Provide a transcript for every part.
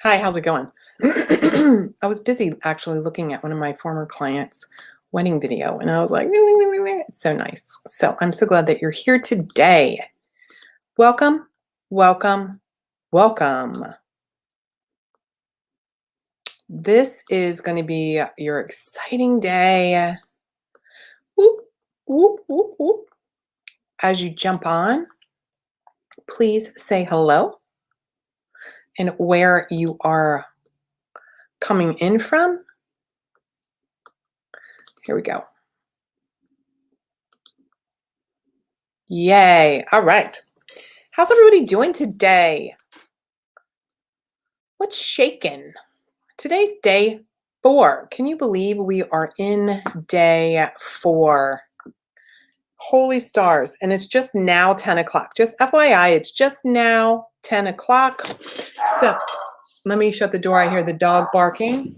Hi, how's it going? I was busy actually looking at one of my former clients' wedding video, and I was like, it's so nice. So I'm so glad that you're here today. Welcome, welcome, welcome. This is going to be your exciting day. Whoop, whoop, whoop, whoop. As you jump on, please say hello and where you are coming in from. Here we go. Yay. All right. How's everybody doing today? What's shaking? Today's day 4. Can you believe we are in day 4? Holy stars. And it's just now 10 o'clock. Just FYI, it's just now 10 o'clock. So let me shut the door. I hear the dog barking.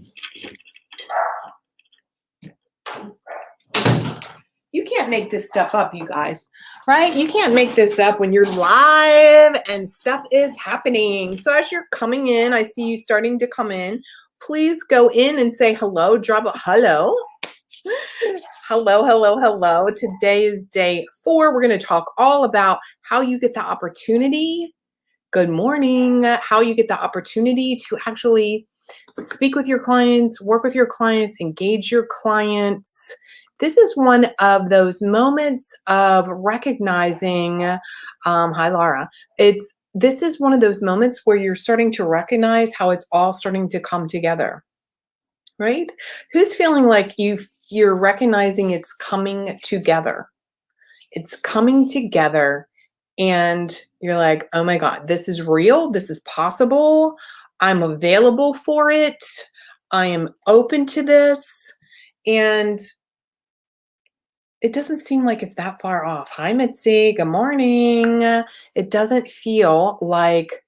You can't make this stuff up, you guys, right? You can't make this up when you're live and stuff is happening. So as you're coming in, I see you starting to come in. Please go in and say hello. Drop a hello. Hello, hello, hello. Today is day 4. We're going to talk all about how you get the opportunity. Good morning. How you get the opportunity to actually speak with your clients, work with your clients, engage your clients. This is one of those moments of recognizing, hi Laura, this is one of those moments where you're starting to recognize how it's all starting to come together, right? Who's feeling like you're recognizing it's coming together? It's coming together and you're like, oh my God, this is real. This is possible. I'm available for it. I am open to this. And it doesn't seem like it's that far off. Hi, Mitzi. Good morning. It doesn't feel like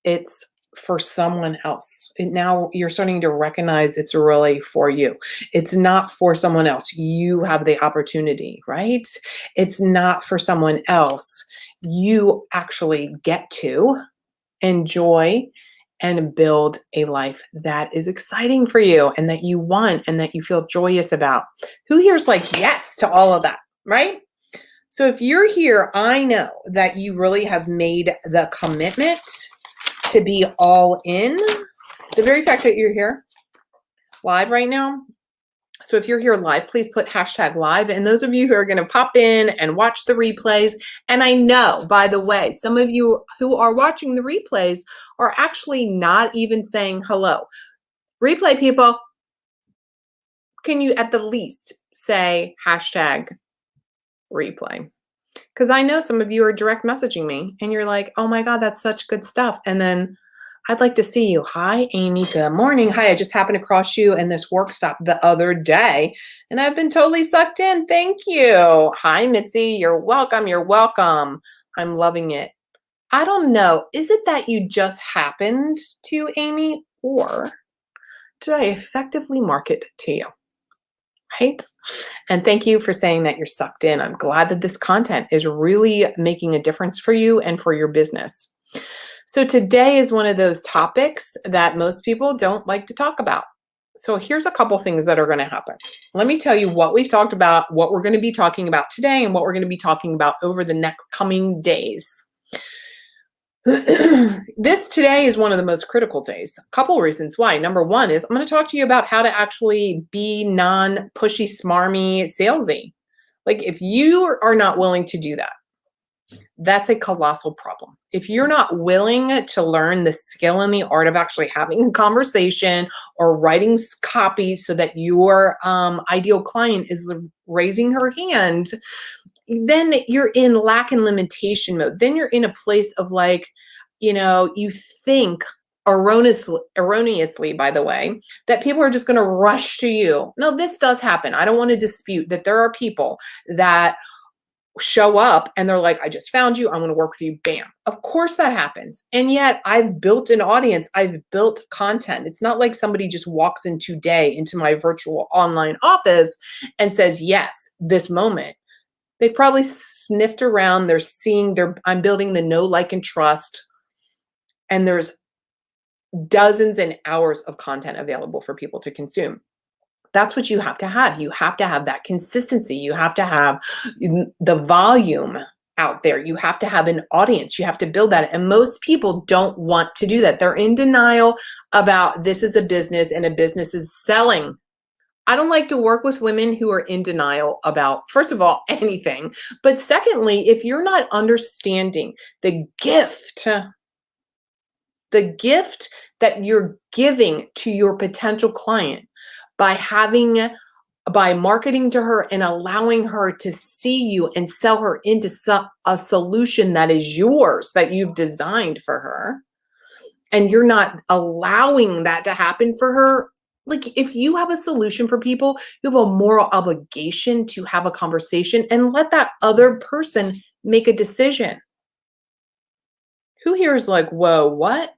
it's for someone else. Now you're starting to recognize it's really for you. It's not for someone else. You have the opportunity, right? It's not for someone else. You actually get to enjoy and build a life that is exciting for you and that you want and that you feel joyous about. Who here's like yes to all of that, right? So if you're here, I know that you really have made the commitment to be all in. The very fact that you're here live right now. So if you're here live, please put hashtag live. And those of you who are going to pop in and watch the replays, and I know, by the way, some of you who are watching the replays are actually not even saying hello. Replay people, can you at the least say hashtag replay? Because I know some of you are direct messaging me and you're like, oh my God, that's such good stuff. And then I'd like to see you. Hi, Amy. Good morning. Hi, I just happened across you in this work stop the other day, and I've been totally sucked in. Thank you. Hi, Mitzi. You're welcome. You're welcome. I'm loving it. I don't know. Is it that you just happened to, Amy, or did I effectively market to you? Right? And thank you for saying that you're sucked in. I'm glad that this content is really making a difference for you and for your business. So today is one of those topics that most people don't like to talk about. So here's a couple things that are going to happen. Let me tell you what we've talked about, what we're going to be talking about today, and what we're going to be talking about over the next coming days. This today is one of the most critical days. A couple of reasons why. Number one is I'm going to talk to you about how to actually be non-pushy, smarmy, salesy. Like if you are not willing to do that, that's a colossal problem. If you're not willing to learn the skill and the art of actually having a conversation or writing copy so that your ideal client is raising her hand, then you're in lack and limitation mode. Then you're in a place of like, you think erroneously, by the way, that people are just going to rush to you. No, this does happen. I don't want to dispute that there are people that show up and they're like, I just found you. I'm going to work with you. Bam. Of course that happens. And yet I've built an audience. I've built content. It's not like somebody just walks in today into my virtual online office and says, yes, this moment. They've probably sniffed around. They're seeing I'm building the know, like, and trust. And there's dozens and hours of content available for people to consume. That's what you have to have. You have to have that consistency. You have to have the volume out there. You have to have an audience. You have to build that. And most people don't want to do that. They're in denial about this is a business and a business is selling. I don't like to work with women who are in denial about, first of all, anything. But secondly, if you're not understanding the gift that you're giving to your potential client by marketing to her and allowing her to see you and sell her into a solution that is yours, that you've designed for her, and you're not allowing that to happen for her. Like, if you have a solution for people, you have a moral obligation to have a conversation and let that other person make a decision. Who here is like, whoa, what?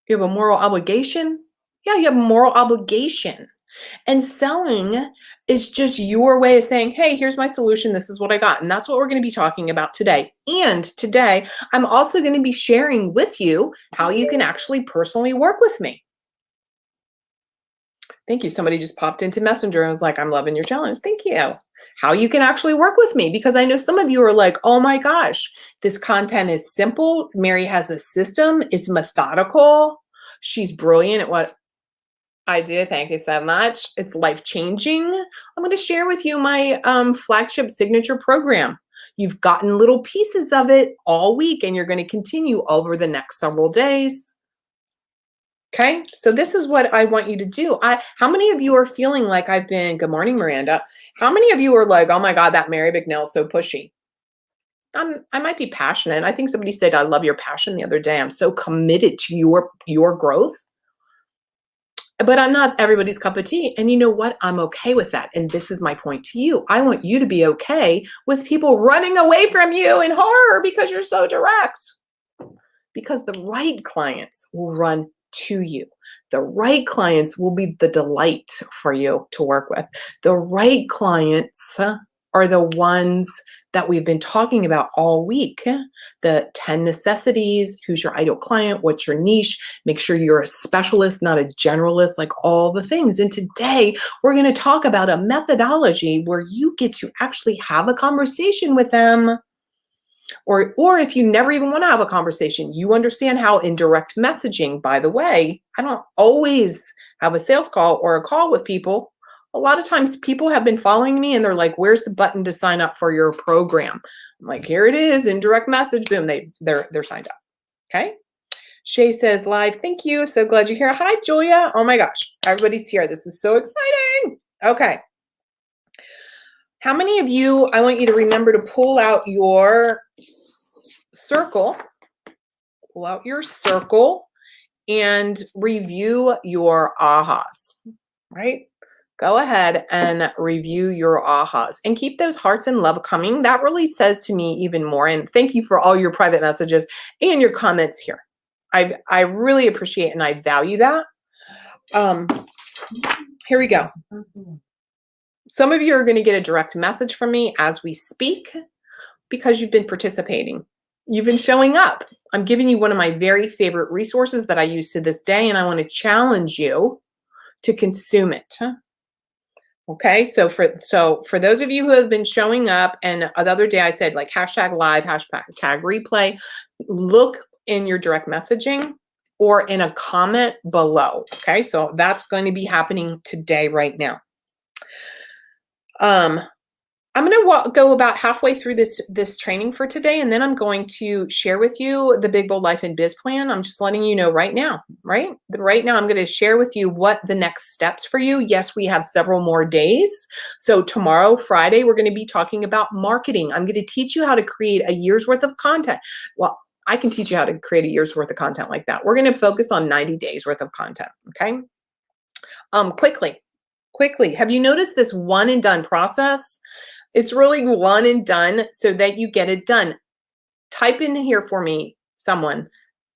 You have a moral obligation? Yeah, you have a moral obligation. And selling is just your way of saying, hey, here's my solution. This is what I got. And that's what we're going to be talking about today. And today, I'm also going to be sharing with you how you can actually personally work with me. Thank you. Somebody just popped into Messenger and was like, I'm loving your challenge. Thank you. How you can actually work with me, because I know some of you are like, oh my gosh, this content is simple. Mary has a system. It's methodical. She's brilliant at what I do. Thank you so much. It's life-changing. I'm going to share with you my flagship signature program. You've gotten little pieces of it all week, and you're going to continue over the next several days. Okay, so this is what I want you to do. How many of you are feeling like I've been, good morning, Miranda. How many of you are like, oh my God, that Mary McNeil is so pushy? I might be passionate. I think somebody said, I love your passion the other day. I'm so committed to your growth. But I'm not everybody's cup of tea. And you know what? I'm okay with that. And this is my point to you. I want you to be okay with people running away from you in horror because you're so direct. Because the right clients will run to you. The right clients will be the delight for you to work with. The right clients are the ones that we've been talking about all week. The 10 necessities, who's your ideal client, what's your niche, make sure you're a specialist, not a generalist, like all the things. And today we're going to talk about a methodology where you get to actually have a conversation with them. Or if you never even want to have a conversation, you understand how in direct messaging, by the way, I don't always have a sales call or a call with people. A lot of times people have been following me and they're like, where's the button to sign up for your program? I'm like, here it is in direct message. Boom, they're signed up. Okay. Shay says live. Thank you. So glad you're here. Hi, Julia. Oh my gosh. Everybody's here. This is so exciting. Okay. How many of you, I want you to remember to pull out your circle, and review your ahas, right? Go ahead and review your ahas and keep those hearts and love coming. That really says to me even more. And thank you for all your private messages and your comments here. I really appreciate and I value that. Here we go. Some of you are going to get a direct message from me as we speak because you've been participating. You've been showing up. I'm giving you one of my very favorite resources that I use to this day, and I want to challenge you to consume it. Okay, so for those of you who have been showing up, and the other day I said like hashtag live, hashtag replay, look in your direct messaging or in a comment below. Okay, so that's going to be happening today, right now. I'm going to go about halfway through this training for today, and then I'm going to share with you the Big Bold Life and Biz Plan. I'm just letting you know right now, right? Right now, I'm going to share with you what the next steps for you. Yes, we have several more days. So tomorrow, Friday, we're going to be talking about marketing. I'm going to teach you how to create a year's worth of content. Well, I can teach you how to create a year's worth of content like that. We're going to focus on 90 days worth of content, okay? Quickly, have you noticed this one and done process? It's really one and done so that you get it done. Type in here for me, someone.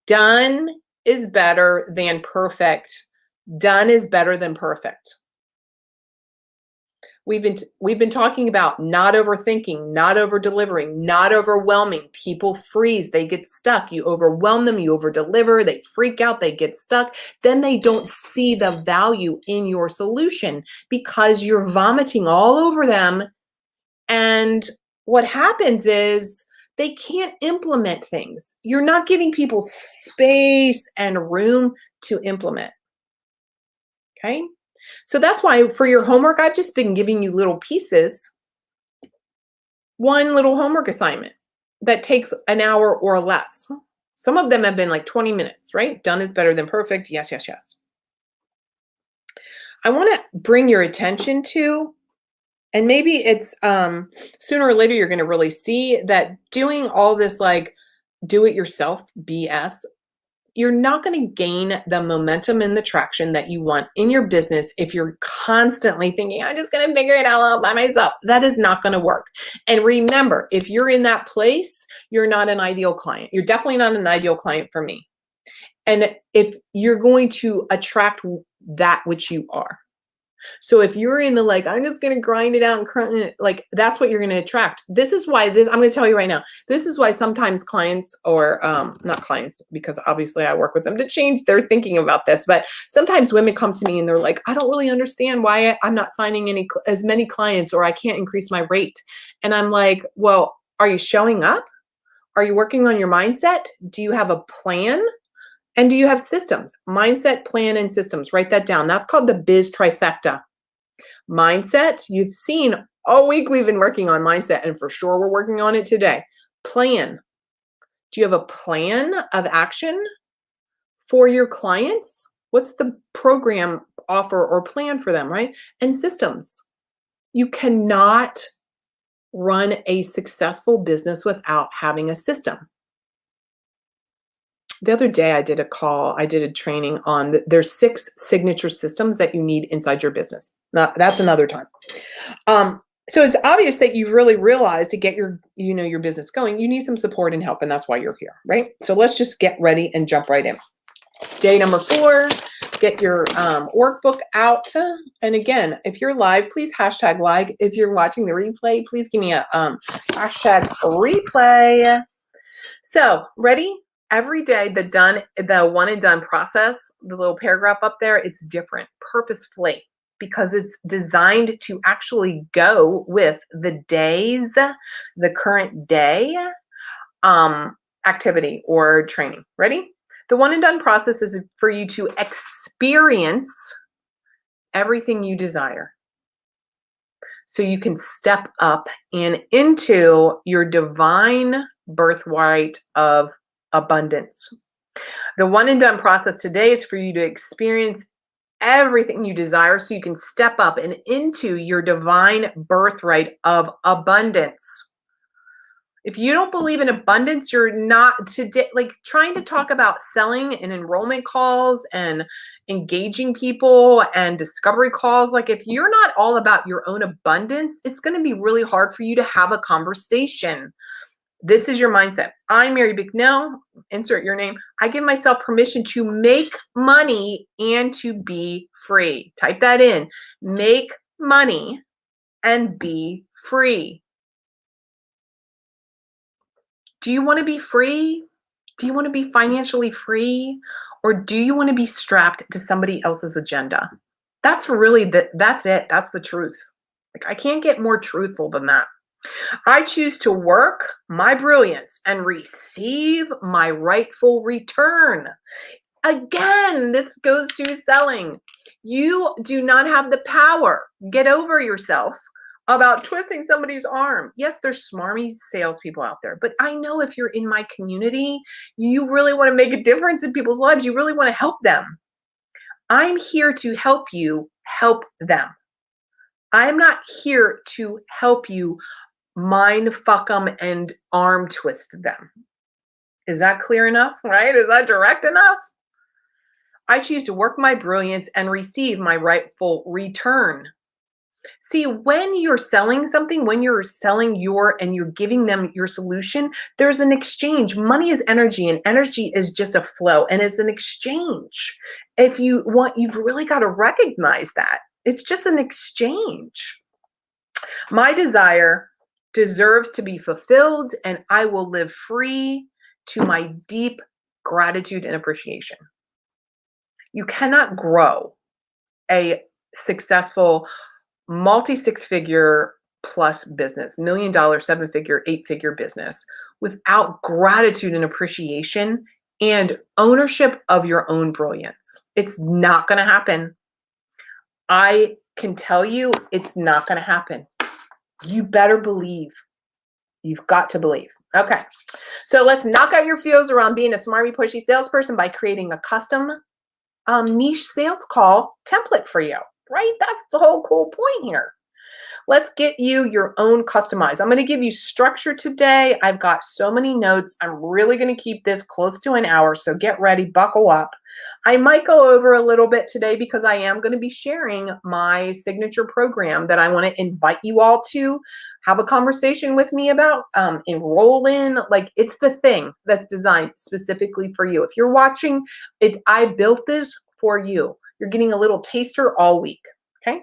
Done is better than perfect. Done is better than perfect. We've been talking about not overthinking, not over delivering, not overwhelming. People freeze, they get stuck. You overwhelm them, you over deliver, they freak out, they get stuck. Then they don't see the value in your solution because you're vomiting all over them. And what happens is they can't implement things. You're not giving people space and room to implement. Okay? So that's why for your homework, I've just been giving you little pieces, one little homework assignment that takes an hour or less. Some of them have been like 20 minutes, right? Done is better than perfect. Yes, yes, yes. I want to bring your attention to, and maybe it's sooner or later you're going to really see that doing all this like do it yourself BS, you're not going to gain the momentum and the traction that you want in your business if you're constantly thinking, I'm just going to figure it out by myself. That is not going to work. And remember, if you're in that place, you're not an ideal client. You're definitely not an ideal client for me. And if you're going to attract that which you are. So if you're in the like, I'm just going to grind it out and crunch it, like that's what you're going to attract. This is why I'm going to tell you right now, this is why sometimes clients or not clients, because obviously I work with them to change their thinking about this. But sometimes women come to me and they're like, I don't really understand why I'm not finding as many clients, or I can't increase my rate. And I'm like, well, are you showing up? Are you working on your mindset? Do you have a plan? And do you have systems? Mindset, plan, and systems. Write that down. That's called the biz trifecta. Mindset, you've seen all week we've been working on mindset, and for sure we're working on it today. Plan. Do you have a plan of action for your clients? What's the program offer or plan for them, right? And systems. You cannot run a successful business without having a system. The other day I did a training on there's 6 signature systems that you need inside your business. Now, that's another time. So it's obvious that you've really realized to get your business going, you need some support and help, and that's why you're here, right? So let's just get ready and jump right in. Day number 4, get your workbook out. And again, if you're live, please hashtag live. If you're watching the replay, please give me a hashtag replay. So ready? Every day, the one and done process, the little paragraph up there, it's different purposefully because it's designed to actually go with the current day activity or training. Ready? The one and done process is for you to experience everything you desire. So you can step up and into your divine birthright of abundance. The one and done process today is for you to experience everything you desire so you can step up and into your divine birthright of abundance. If you don't believe in abundance, you're not today, like trying to talk about selling and enrollment calls and engaging people and discovery calls. Like if you're not all about your own abundance, it's going to be really hard for you to have a conversation. This is your mindset. I'm Mary Bicknell, insert your name. I give myself permission to make money and to be free. Type that in. Make money and be free. Do you want to be free? Do you want to be financially free? Or do you want to be strapped to somebody else's agenda? That's really that's it. That's the truth. Like I can't get more truthful than that. I choose to work my brilliance and receive my rightful return. Again, this goes to selling. You do not have the power. Get over yourself about twisting somebody's arm. Yes, there's smarmy salespeople out there, but I know if you're in my community, you really want to make a difference in people's lives. You really want to help them. I'm here to help you help them. I'm not here to help you mind fuck them and arm twist them. Is that clear enough, right? Is that direct enough? I choose to work my brilliance and receive my rightful return. See, when you're selling something, when you're selling and you're giving them your solution, there's an exchange. Money is energy, and energy is just a flow, and it's an exchange. If you want, you've really got to recognize that. It's just an exchange. My desire deserves to be fulfilled, and I will live free to my deep gratitude and appreciation. You cannot grow a successful multi-six-figure plus business, $1 million, seven-figure, eight-figure business without gratitude and appreciation and ownership of your own brilliance. It's not going to happen. I can tell you it's not going to happen. You better believe. You've got to believe. Okay. So let's knock out your fears around being a smarmy, pushy salesperson by creating a custom niche sales call template for you, right? That's the whole cool point here. Let's get you your own customized. I'm going to give you structure today. I've got so many notes. I'm really going to keep this close to an hour. So get ready, buckle up. I might go over a little bit today because I am going to be sharing my signature program that I want to invite you all to have a conversation with me about, enroll in. Like, it's the thing that's designed specifically for you. If you're watching it, I built this for you. You're getting a little taster all week. Okay.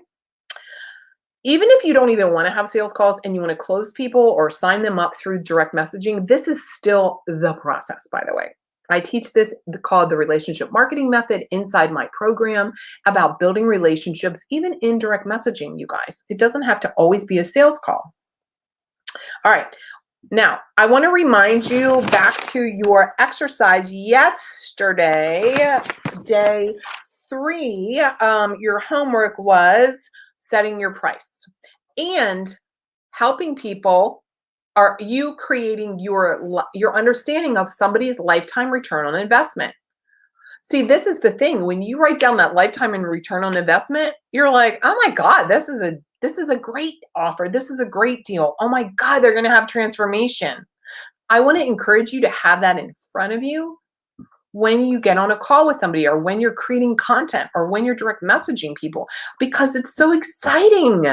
Even if you don't even want to have sales calls and you want to close people or sign them up through direct messaging, this is still the process, by the way. I teach this called the relationship marketing method inside my program about building relationships, even in direct messaging, you guys. It doesn't have to always be a sales call. All right. Now, I want to remind you back to your exercise yesterday, day 3. Your homework was setting your price and helping people. Are you creating your understanding of somebody's lifetime return on investment? See, this is the thing. When you write down that lifetime and return on investment, you're like, oh my God, this is a great offer. This is a great deal. Oh my God, they're going to have transformation. I want to encourage you to have that in front of you when you get on a call with somebody or when you're creating content or when you're direct messaging people, because it's so exciting.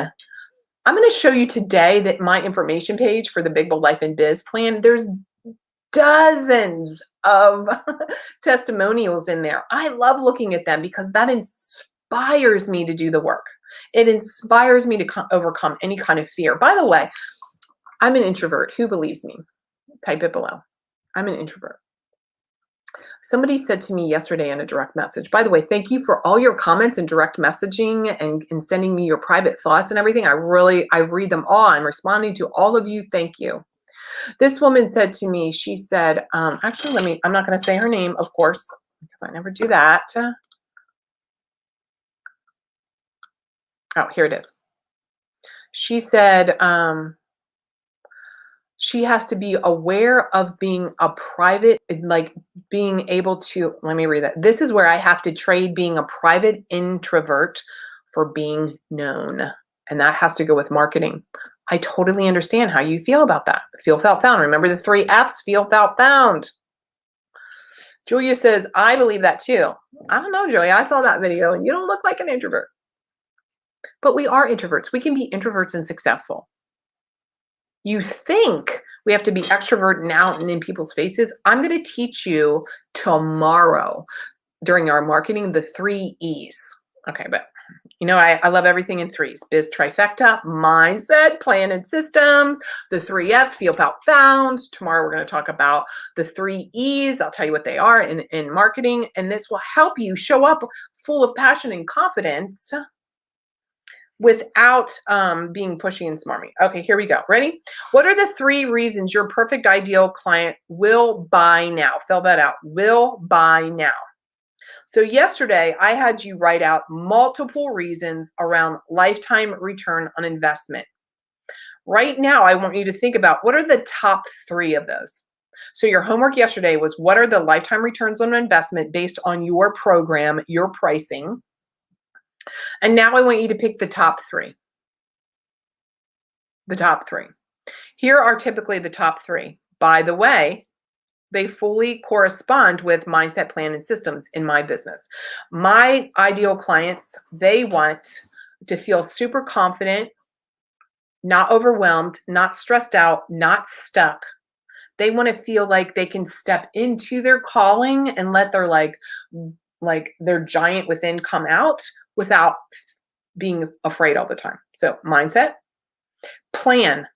I'm going to show you today that my information page for the Big Bold Life and Biz plan, there's dozens of testimonials in there. I love looking at them because that inspires me to do the work. It inspires me to overcome any kind of fear. By the way, I'm an introvert. Who believes me? Type it below. I'm an introvert. Somebody said to me yesterday in a direct message, by the way, thank you for all your comments and direct messaging and sending me your private thoughts and everything. I read them all. I'm responding to all of you. Thank you. This woman said to me, she said, actually, I'm not going to say her name, of course, because I never do that. Oh, here it is. She said, she has to be aware of being a private, like being able to, let me read that. This is where I have to trade being a private introvert for being known. And that has to go with marketing. I totally understand how you feel about that. Feel, felt, found. Remember the 3 F's, feel, felt, found. Julia says, I believe that too. I don't know, Julia. I saw that video and you don't look like an introvert. But we are introverts. We can be introverts and successful. You think we have to be extrovert and out and in people's faces. I'm going to teach you tomorrow during our marketing the 3 E's. Okay, but you know, I love everything in 3s. Biz trifecta, mindset, plan, and system. The 3 F's, feel, felt, found. Tomorrow we're going to talk about the 3 E's. I'll tell you what they are in marketing, and this will help you show up full of passion and confidence without being pushy and smarmy. Okay, here we go. Ready? What are the 3 reasons your perfect ideal client will buy now? Fill that out. Will buy now. So yesterday, I had you write out multiple reasons around lifetime return on investment. Right now, I want you to think about what are the top 3 of those. So your homework yesterday was what are the lifetime returns on investment based on your program, your pricing. And now I want you to pick the top 3. The top 3. Here are typically the top 3. By the way, they fully correspond with mindset, plan, and systems in my business. My ideal clients, they want to feel super confident, not overwhelmed, not stressed out, not stuck. They want to feel like they can step into their calling and let their like their giant within come out without being afraid all the time. So mindset, Plan.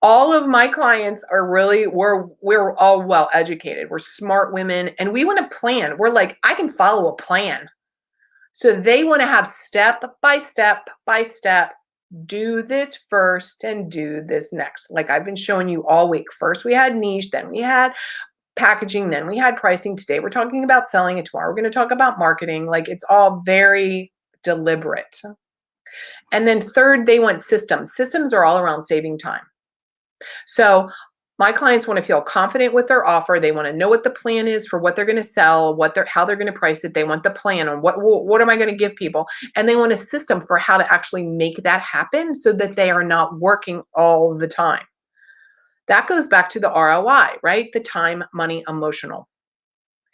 All of my clients are really, we're all well educated. We're smart women and we want to plan. We're like, I can follow a plan. So they want to have step by step by step, do this first and do this next. Like I've been showing you all week. First we had niche, then we had packaging, then we had pricing. Today we're talking about selling, and tomorrow we're going to talk about marketing. Like it's all very deliberate. And then third, they want systems. Systems are all around saving time. So my clients want to feel confident with their offer. They want to know what the plan is for what they're going to sell, how they're going to price it. They want the plan on what am I going to give people? And they want a system for how to actually make that happen so that they are not working all the time. That goes back to the ROI, right? The time, money, emotional.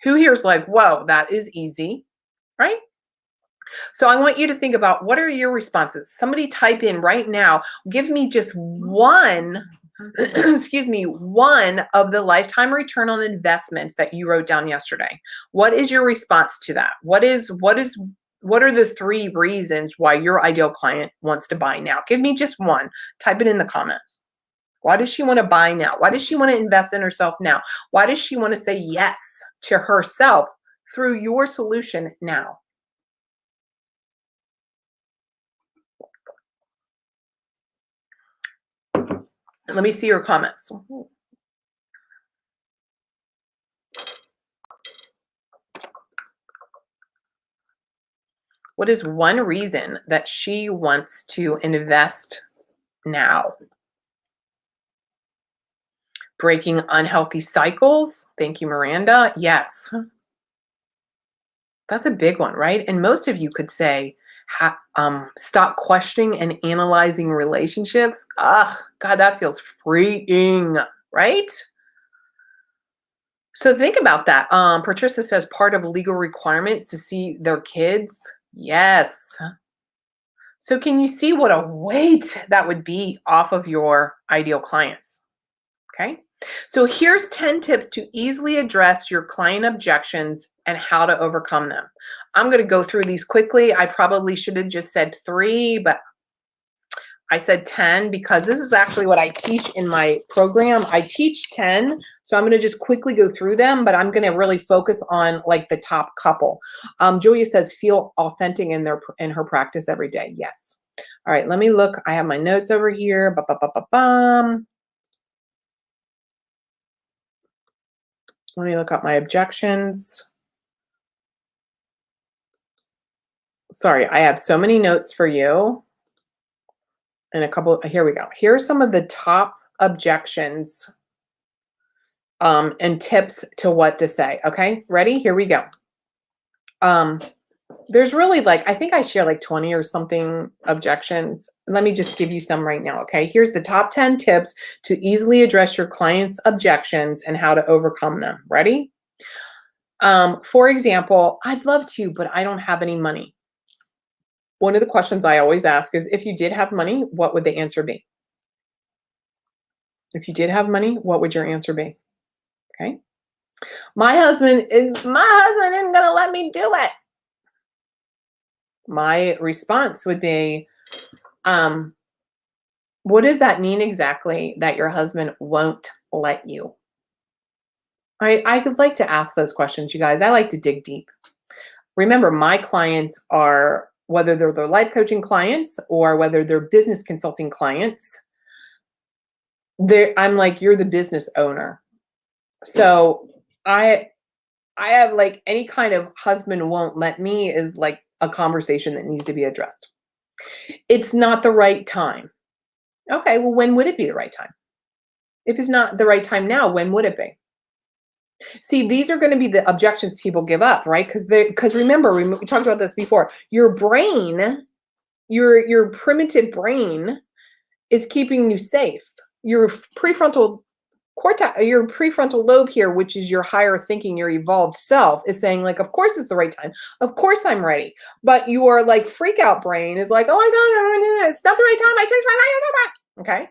Who here is like, whoa, that is easy, right? So I want you to think about, what are your responses? Somebody type in right now, give me just one, excuse me, one of the lifetime return on investments that you wrote down yesterday. What is your response to that? What are the 3 reasons why your ideal client wants to buy now? Give me just one. Type it in the comments. Why does she want to buy now? Why does she want to invest in herself now? Why does she want to say yes to herself through your solution now? Let me see your comments. What is one reason that she wants to invest now? Breaking unhealthy cycles. Thank you, Miranda. Yes. That's a big one, right? And most of you could say, stop questioning and analyzing relationships. Ugh, God, that feels freeing, right? So think about that. Patricia says part of legal requirements to see their kids. Yes. So can you see what a weight that would be off of your ideal clients? Okay. So here's 10 tips to easily address your client objections and how to overcome them. I'm going to go through these quickly. I probably should have just said 3, but I said 10 because this is actually what I teach in my program. I teach 10, so I'm going to just quickly go through them, but I'm going to really focus on like the top couple. Julia says, feel authentic in her practice every day. Yes. All right, let me look. I have my notes over here. Let me look up my objections. Sorry, I have so many notes for you. And a couple, here we go. Here are some of the top objections and tips to what to say. Okay, ready? Here we go. There's really like, I think I share like 20 or something objections. Let me just give you some right now. Okay, here's the top 10 tips to easily address your client's objections and how to overcome them. Ready? For example, I'd love to, but I don't have any money. One of the questions I always ask is, if you did have money, what would the answer be? If you did have money, what would your answer be? Okay. My husband isn't going to let me do it. My response would be, what does that mean exactly, that your husband won't let you? I would like to ask those questions, you guys. I like to dig deep. Remember, my clients are, whether they're their life coaching clients or whether they're business consulting clients, I'm like, you're the business owner. So I have like, any kind of husband won't let me is like a conversation that needs to be addressed. It's not the right time. Okay, well, when would it be the right time? If it's not the right time now, when would it be? See, these are going to be the objections people give up, right? Because remember, we talked about this before. Your brain, your primitive brain is keeping you safe. Your prefrontal cortex, your prefrontal lobe here, which is your higher thinking, your evolved self, is saying like, of course it's the right time. Of course I'm ready. But your like freak out brain is like, oh my God, it's not the right time. I changed my mind. Okay.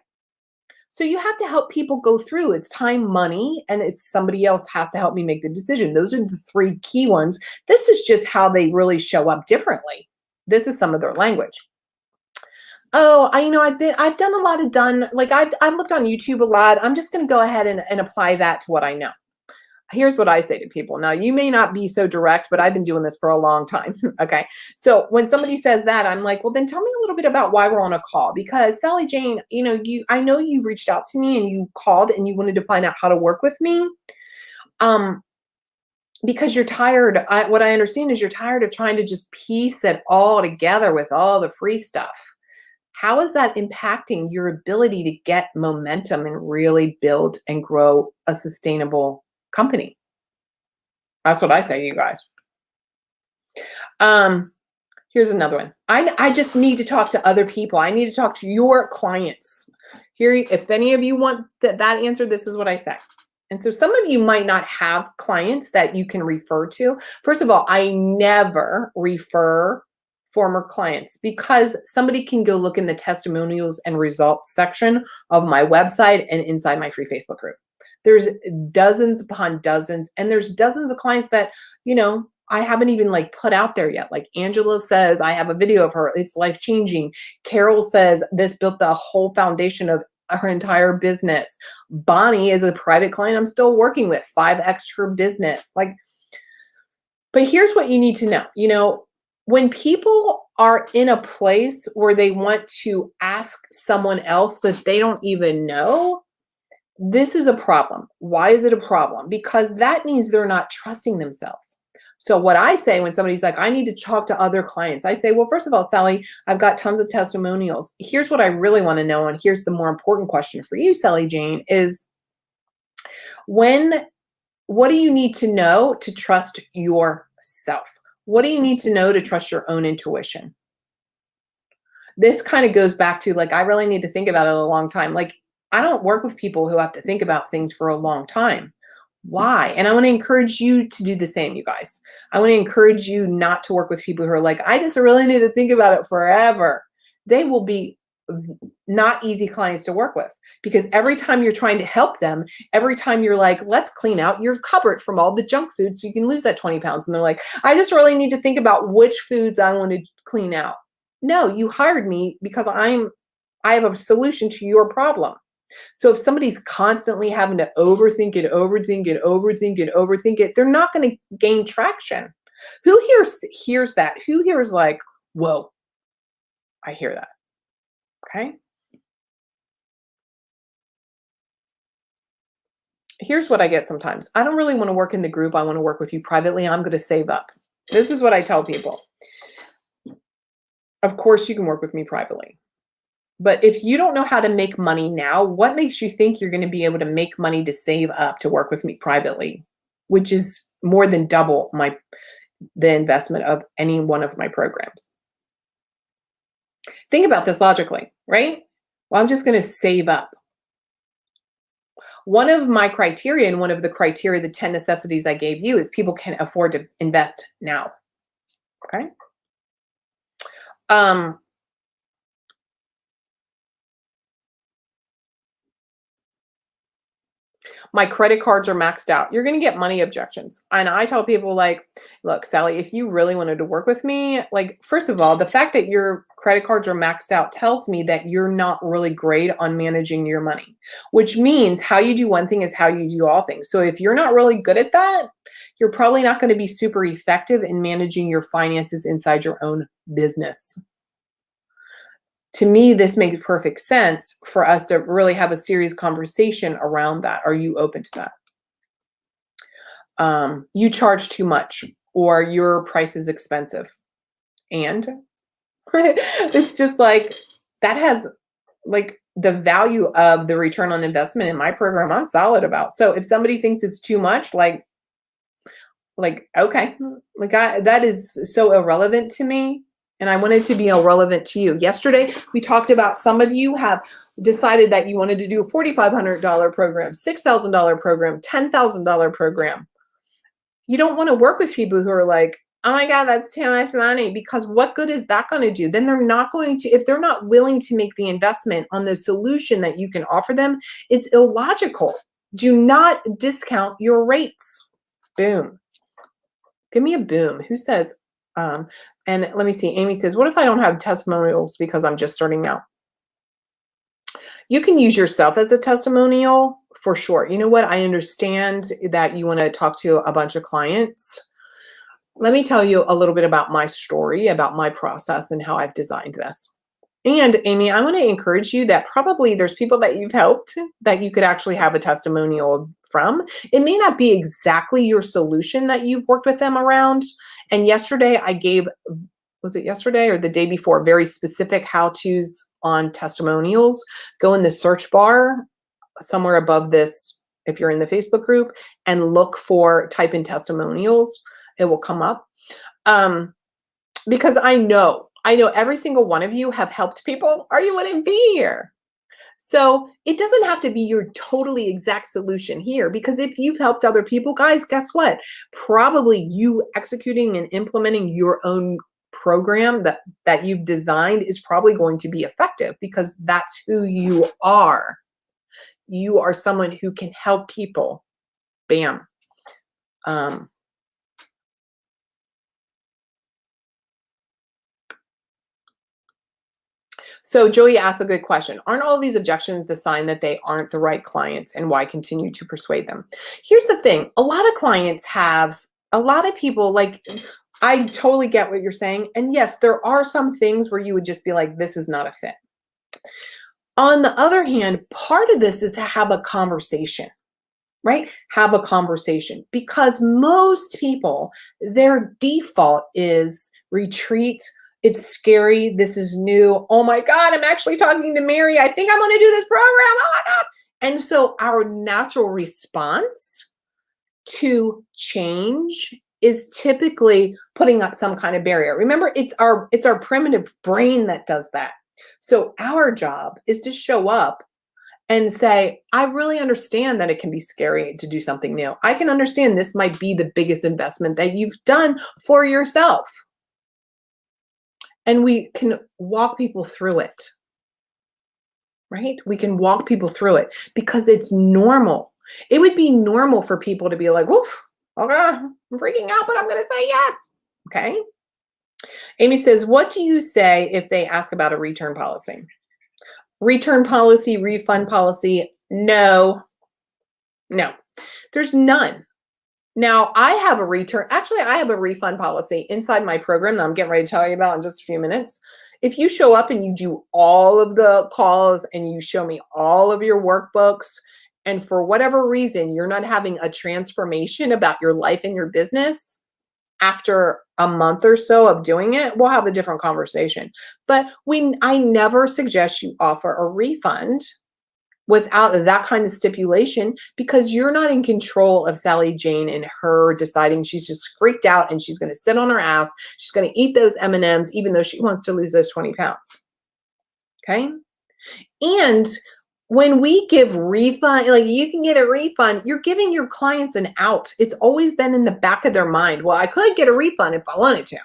So you have to help people go through. It's time, money, and it's somebody else has to help me make the decision. Those are the 3 key ones. This is just how they really show up differently. This is some of their language. Oh, I've done a lot of I've looked on YouTube a lot. I'm just going to go ahead and apply that to what I know. Here's what I say to people. Now, you may not be so direct, but I've been doing this for a long time. Okay. So when somebody says that, I'm like, well, then tell me a little bit about why we're on a call. Because Sally Jane, I know you reached out to me and you called and you wanted to find out how to work with me. Because you're tired. What I understand is you're tired of trying to just piece it all together with all the free stuff. How is that impacting your ability to get momentum and really build and grow a sustainable company? That's what I say, you guys. Here's another one. I just need to talk to other people. I need to talk to your clients. Here, if any of you want that answer, this is what I say. And so some of you might not have clients that you can refer to. First of all, I never refer former clients because somebody can go look in the testimonials and results section of my website and inside my free Facebook group. There's dozens upon dozens, and there's dozens of clients that, I haven't even put out there yet. Like Angela says, I have a video of her. It's life-changing. Carol says this built the whole foundation of her entire business. Bonnie is a private client I'm still working with, 5x her business. But here's what you need to know. When people are in a place where they want to ask someone else that they don't even know, this is a problem. Why is it a problem? Because that means they're not trusting themselves. So what I say when somebody's like, I need to talk to other clients, I say, well, first of all, Sally, I've got tons of testimonials. Here's what I really want to know. And here's the more important question for you, Sally Jane, is what do you need to know to trust yourself? What do you need to know to trust your own intuition? This kind of goes back to I really need to think about it a long time. I don't work with people who have to think about things for a long time. Why? And I want to encourage you to do the same, you guys. I want to encourage you not to work with people who are like, I just really need to think about it forever. They will be not easy clients to work with because every time you're trying to help them, every time you're like, let's clean out your cupboard from all the junk food so you can lose that 20 pounds. And they're like, I just really need to think about which foods I want to clean out. No, you hired me because I have a solution to your problem. So if somebody's constantly having to overthink it, they're not going to gain traction. Who hears that? Who here is like, whoa, I hear that. Okay. Here's what I get sometimes. I don't really want to work in the group. I want to work with you privately. I'm going to save up. This is what I tell people. Of course, you can work with me privately. But if you don't know how to make money now, what makes you think you're going to be able to make money to save up to work with me privately, which is more than double the investment of any one of my programs? Think about this logically, right? Well, I'm just going to save up. One of my criteria and one of the criteria, the 10 necessities I gave you, is people can afford to invest now. Okay. My credit cards are maxed out. You're going to get money objections. And I tell people look, Sally, if you really wanted to work with me, first of all, the fact that your credit cards are maxed out tells me that you're not really great on managing your money, which means how you do one thing is how you do all things. So if you're not really good at that, you're probably not going to be super effective in managing your finances inside your own business. To me, this makes perfect sense for us to really have a serious conversation around that. Are you open to that? You charge too much, or your price is expensive. And it's just that has the value of the return on investment in my program, I'm solid about. So if somebody thinks it's too much, okay, that is so irrelevant to me. And I want it to be irrelevant to you. Yesterday, we talked about some of you have decided that you wanted to do a $4,500 program, $6,000 program, $10,000 program. You don't want to work with people who are like, oh my God, that's too much money, because what good is that going to do? Then they're not going to, if they're not willing to make the investment on the solution that you can offer them, it's illogical. Do not discount your rates. Boom. Give me a boom. Who says, And let me see. Amy says, what if I don't have testimonials because I'm just starting out? You can use yourself as a testimonial for sure. You know what? I understand that you want to talk to a bunch of clients. Let me tell you a little bit about my story, about my process and how I've designed this. And Amy, I want to encourage you that probably there's people that you've helped that you could actually have a testimonial from. It may not be exactly your solution that you've worked with them around. And yesterday I gave, was it yesterday or the day before, very specific how-tos on testimonials. Go in the search bar somewhere above this, if you're in the Facebook group, and look for, type in testimonials. It will come up. Because I know every single one of you have helped people or you wouldn't be here. So it doesn't have to be your totally exact solution here, because if you've helped other people, guys, guess what? Probably you executing and implementing your own program that you've designed is probably going to be effective, because that's who you are. You are someone who can help people. Bam. So Joey asked a good question. Aren't all these objections the sign that they aren't the right clients, and why continue to persuade them? Here's the thing. A lot of clients have, a lot of people, like, I totally get what you're saying. And yes, there are some things where you would just be like, this is not a fit. On the other hand, part of this is to have a conversation, right? Have a conversation, because most people, their default is retreat. It's scary. This is new. Oh my God, I'm actually talking to Mary. I think I'm going to do this program. Oh my God. And so our natural response to change is typically putting up some kind of barrier. Remember, it's our primitive brain that does that. So our job is to show up and say, I really understand that it can be scary to do something new. I can understand this might be the biggest investment that you've done for yourself. And we can walk people through it, right? We can walk people through it because it's normal. It would be normal for people to be like, oof, okay, I'm freaking out, but I'm going to say yes. Okay. Amy says, what do you say if they ask about a return policy? Return policy, refund policy? No, there's none. Now I have a return, actually I have a refund policy inside my program that I'm getting ready to tell you about in just a few minutes. If you show up and you do all of the calls and you show me all of your workbooks, and for whatever reason, you're not having a transformation about your life and your business after a month or so of doing it, we'll have a different conversation. But I never suggest you offer a refund without that kind of stipulation, because you're not in control of Sally Jane and her deciding she's just freaked out and she's going to sit on her ass. She's going to eat those M&Ms even though she wants to lose those 20 pounds. Okay. And when we give refund, like you can get a refund, you're giving your clients an out. It's always been in the back of their mind. Well, I could get a refund if I wanted to.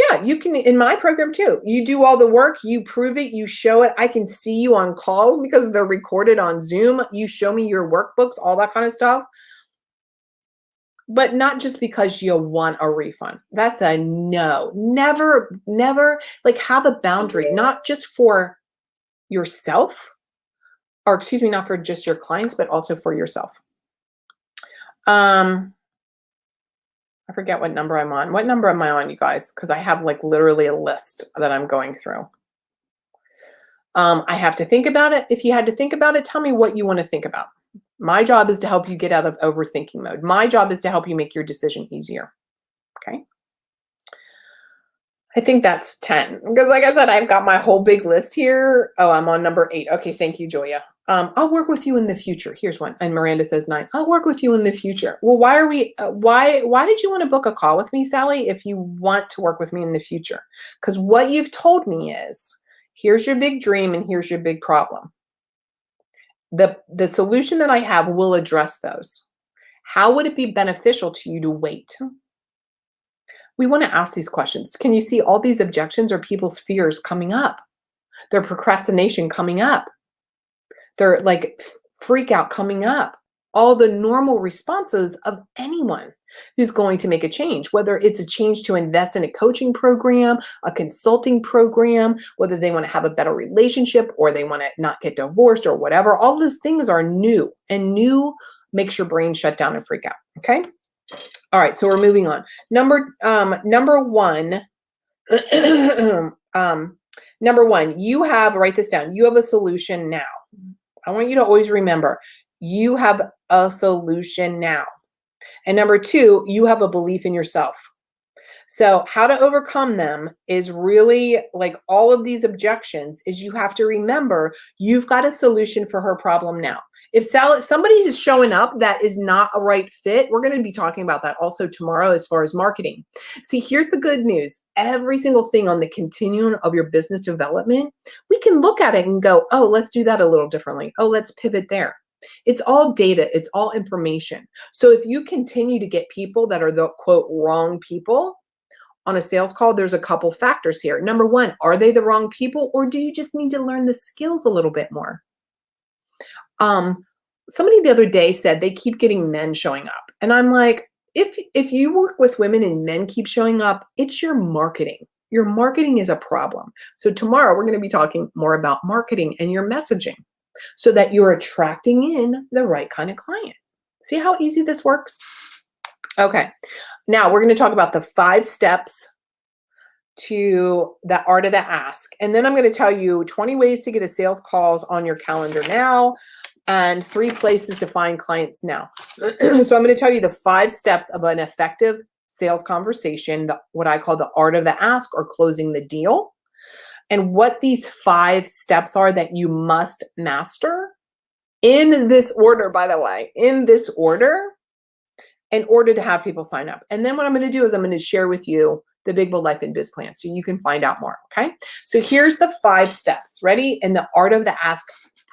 Yeah, you can in my program too. You do all the work, you prove it, you show it. I can see you on call because they're recorded on Zoom. You show me your workbooks, all that kind of stuff. But not just because you want a refund. That's a no. Never, like have a boundary, not just for yourself, or excuse me, not for just your clients, but also for yourself. I forget what number I'm on. What number am I on, you guys? Because I have like literally a list that I'm going through. I have to think about it. If you had to think about it, tell me what you want to think about. My job is to help you get out of overthinking mode. My job is to help you make your decision easier. Okay. I think that's 10, because like I said, I've got my whole big list here. Oh, I'm on number 8. Okay, thank you, Joya. I'll work with you in the future. Here's one. And Miranda says 9. I'll work with you in the future. Well, why are we, why did you want to book a call with me, Sally, if you want to work with me in the future? Because what you've told me is, here's your big dream and here's your big problem. The solution that I have will address those. How would it be beneficial to you to wait? We want to ask these questions. Can you see all these objections are people's fears coming up? Their procrastination coming up. Their like freak out coming up. all the normal responses of anyone who's going to make a change, whether it's a change to invest in a coaching program, a consulting program, whether they want to have a better relationship or they want to not get divorced or whatever. All those things are new, and new makes your brain shut down and freak out. Okay. All right. So we're moving on. Number one, number one, write this down. You have a solution now. I want you to always remember, you have a solution now. And number two, you have a belief in yourself. So how to overcome them is really like all of these objections is you have to remember you've got a solution for her problem now. If somebody is showing up that is not a right fit, we're going to be talking about that also tomorrow as far as marketing. See, here's the good news. Every single thing on the continuum of your business development, we can look at it and go, oh, let's do that a little differently. Oh, let's pivot there. It's all data. It's all information. So if you continue to get people that are the quote wrong people on a sales call, there's a couple factors here. Number one, are they the wrong people, or do you just need to learn the skills a little bit more? Somebody the other day said they keep getting men showing up. And I'm like, if you work with women and men keep showing up, it's your marketing. Your marketing is a problem. So tomorrow we're going to be talking more about marketing and your messaging so that you're attracting in the right kind of client. See how easy this works? Okay. Now we're going to talk about the 5 steps to the art of the ask. And then I'm going to tell you 20 ways to get a sales calls on your calendar now and 3 places to find clients now. So I'm going to tell you the 5 steps of an effective sales conversation, what I call the art of the ask or closing the deal, and what these 5 steps are that you must master in this order, by the way, in this order, in order to have people sign up. And then what I'm going to do is I'm going to share with you the Big Bold Life and Biz Plan so you can find out more, okay? So here's the 5 steps. Ready? In the art of the ask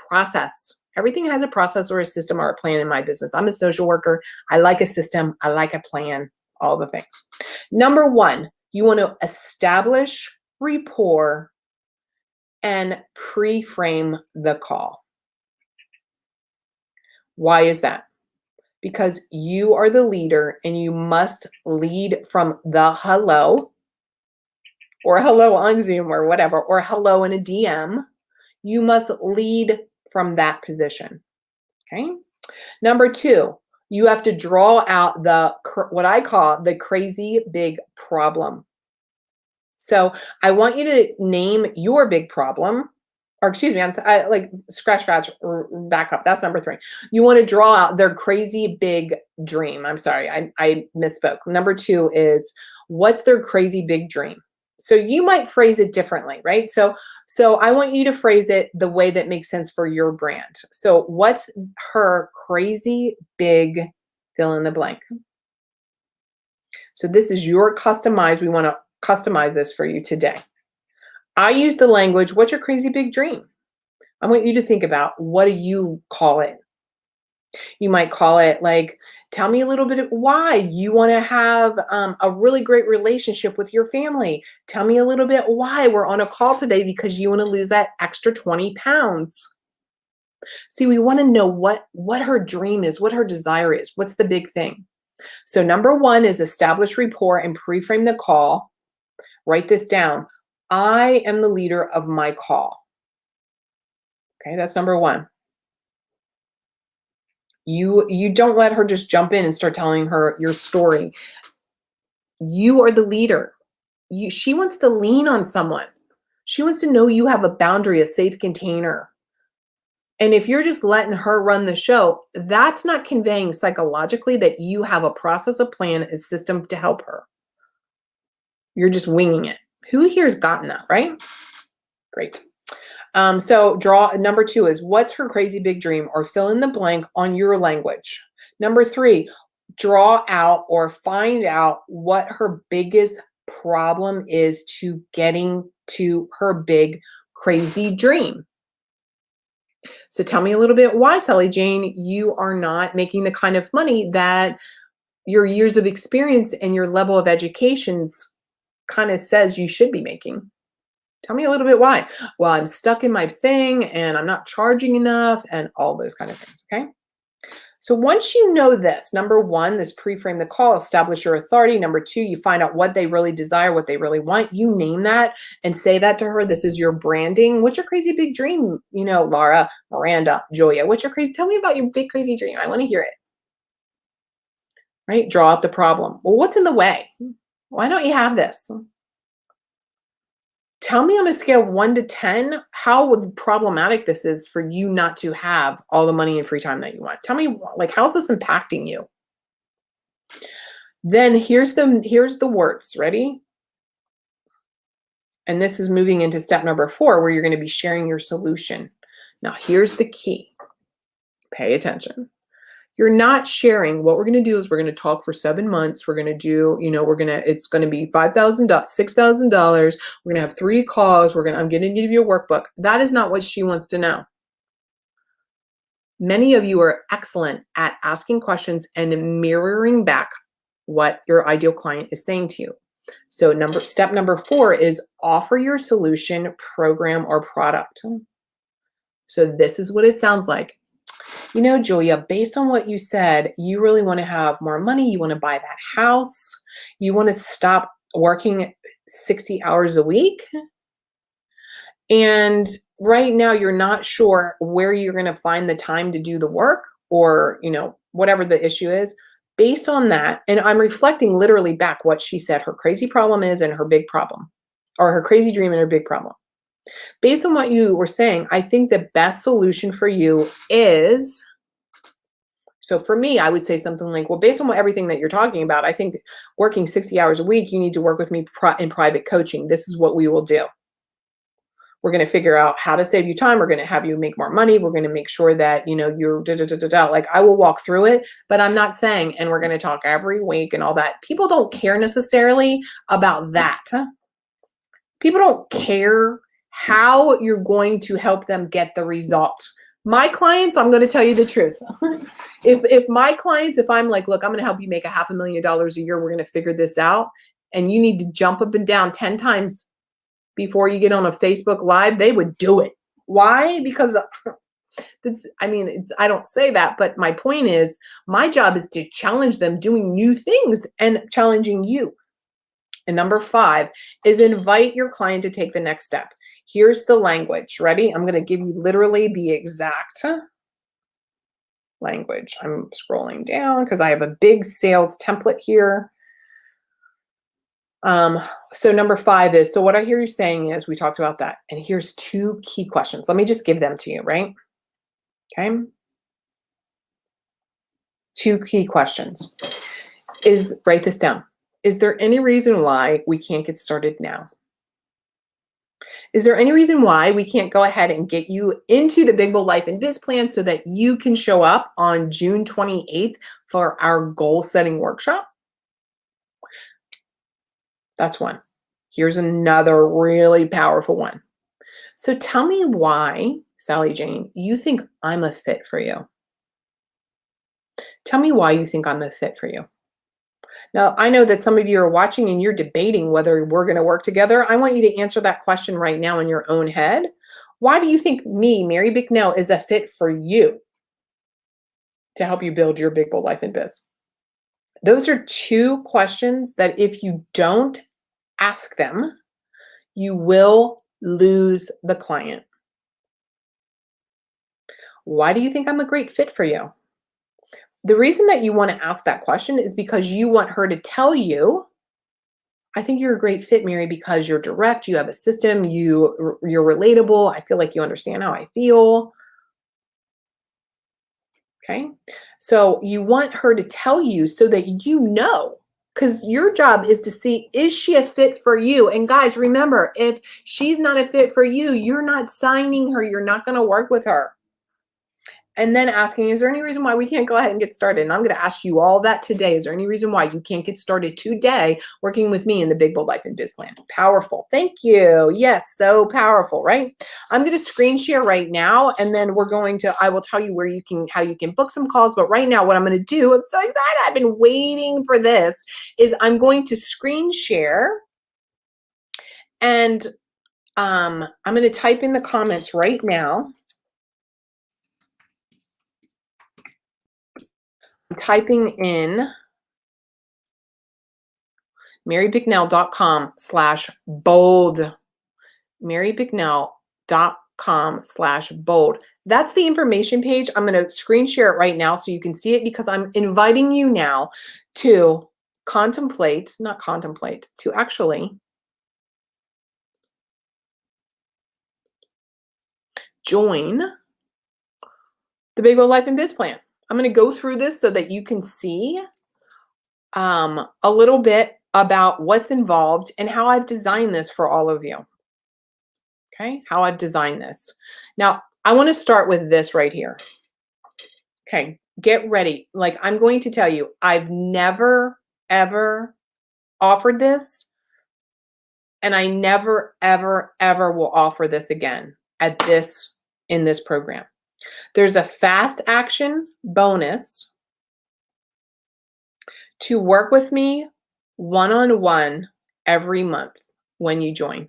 process. Everything has a process or a system or a plan in my business. I'm a social worker. I like a system. I like a plan, all the things. Number 1, you want to establish rapport and pre-frame the call. Why is that? Because you are the leader and you must lead from the hello or hello on Zoom or whatever, or hello in a DM. You must lead from that position. Okay. Number 2, you have to draw out what I call the crazy big problem. So I want you to name your big problem, or excuse me, like scratch, back up. That's number 3. You want to draw out their crazy big dream. I'm sorry, I misspoke. Number 2 is what's their crazy big dream? So you might phrase it differently, right? So I want you to phrase it the way that makes sense for your brand. So what's her crazy big fill in the blank? So this is your customized. We want to customize this for you today. I use the language, what's your crazy big dream? I want you to think about, what do you call it? You might call it like, tell me a little bit of why you want to have a really great relationship with your family. Tell me a little bit why we're on a call today because you want to lose that extra 20 pounds. See, we want to know what her dream is, what her desire is, what's the big thing. So number 1 is establish rapport and pre-frame the call. Write this down. I am the leader of my call. Okay, that's number 1. You don't let her just jump in and start telling her your story. You are the leader. She wants to lean on someone. She wants to know you have a boundary, a safe container. And if you're just letting her run the show, that's not conveying psychologically that you have a process, a plan, a system to help her. You're just winging it. Who here has gotten that, right? Great. So number 2 is what's her crazy big dream, or fill in the blank on your language. Number 3, draw out or find out what her biggest problem is to getting to her big crazy dream. So tell me a little bit why, Sally Jane, you are not making the kind of money that your years of experience and your level of education kind of says you should be making. Tell me a little bit why. Well, I'm stuck in my thing and I'm not charging enough and all those kind of things, okay? So once you know this, number one, this pre-frame the call, establish your authority. Number two, you find out what they really desire, what they really want. You name that and say that to her. This is your branding. What's your crazy big dream? You know, Laura, Miranda, Julia, what's your crazy? Tell me about your big crazy dream. I want to hear it. Right? Draw out the problem. Well, what's in the way? Why don't you have this? Tell me on a scale of 1 to 10 how problematic this is for you not to have all the money and free time that you want. Tell me, like, how's this impacting you? Then here's the words. Ready? And this is moving into step number 4, where you're going to be sharing your solution. Now, here's the key. Pay attention. You're not sharing. What we're going to do is we're going to talk for 7 months. We're going to do, it's going to be $5,000, $6,000. We're going to have 3 calls. I'm going to give you a workbook. That is not what she wants to know. Many of you are excellent at asking questions and mirroring back what your ideal client is saying to you. So step number 4 is offer your solution, program, or product. So this is what it sounds like. You know, Julia, based on what you said, you really want to have more money. You want to buy that house. You want to stop working 60 hours a week. And right now you're not sure where you're going to find the time to do the work, or, whatever the issue is. Based on that, and I'm reflecting literally back what she said her crazy problem is and her big problem, or her crazy dream and her big problem. Based on what you were saying, I think the best solution for you is, so for me, I would say something like, well, based on everything that you're talking about, I think working 60 hours a week, you need to work with me in private coaching. This is what we will do. We're going to figure out how to save you time. We're going to have you make more money. We're going to make sure that, you're like, I will walk through it, but I'm not saying, and we're going to talk every week and all that. People don't care necessarily about that. People don't care how you're going to help them get the results. My clients, I'm going to tell you the truth. If I'm like, look, I'm going to help you make $500,000 a year. We're going to figure this out. And you need to jump up and down 10 times before you get on a Facebook Live, they would do it. Why? Because I don't say that, but my point is, my job is to challenge them doing new things and challenging you. And number 5 is invite your client to take the next step. Here's the language. Ready? I'm going to give you literally the exact language. I'm scrolling down because I have a big sales template here. So number 5 is, so what I hear you saying is, we talked about that. And here's 2 key questions. Let me just give them to you, right? Okay. 2 key questions. Write this down. Is there any reason why we can't get started now? Is there any reason why we can't go ahead and get you into the Big Bold Life and Biz Plan so that you can show up on June 28th for our goal setting workshop? That's one. Here's another really powerful one. So tell me why, Sally Jane, you think I'm a fit for you. Tell me why you think I'm a fit for you. Now, I know that some of you are watching and you're debating whether we're going to work together. I want you to answer that question right now in your own head. Why do you think me, Mary Bicknell, is a fit for you to help you build your Big Bold Life and Biz? Those are 2 questions that if you don't ask them, you will lose the client. Why do you think I'm a great fit for you? The reason that you want to ask that question is because you want her to tell you, I think you're a great fit, Mary, because you're direct, you have a system, you're relatable, I feel like you understand how I feel. Okay? So you want her to tell you so that you know, because your job is to see, is she a fit for you? And guys, remember, if she's not a fit for you, you're not signing her, you're not going to work with her. And then asking, is there any reason why we can't go ahead and get started? And I'm going to ask you all that today. Is there any reason why you can't get started today working with me in the Big Bold Life and Biz Plan? Powerful. Thank you. Yes, so powerful, right? I'm going to screen share right now, and then I will tell you how you can book some calls. But right now, what I'm going to do, I'm so excited. I've been waiting for this, is I'm going to screen share, and I'm going to type in the comments right now. typing in marybicknell.com/bold. marybicknell.com/bold. That's the information page. I'm going to screen share it right now so you can see it, because I'm inviting you now to to actually join the Big Bold Life and Biz Plan. I'm going to go through this so that you can see a little bit about what's involved and how I've designed this for all of you. Okay, how I've designed this. Now, I want to start with this right here. Okay, get ready. Like, I'm going to tell you, I've never, ever offered this, and I never, ever, ever will offer this again in this program. There's a fast action bonus to work with me one-on-one every month when you join.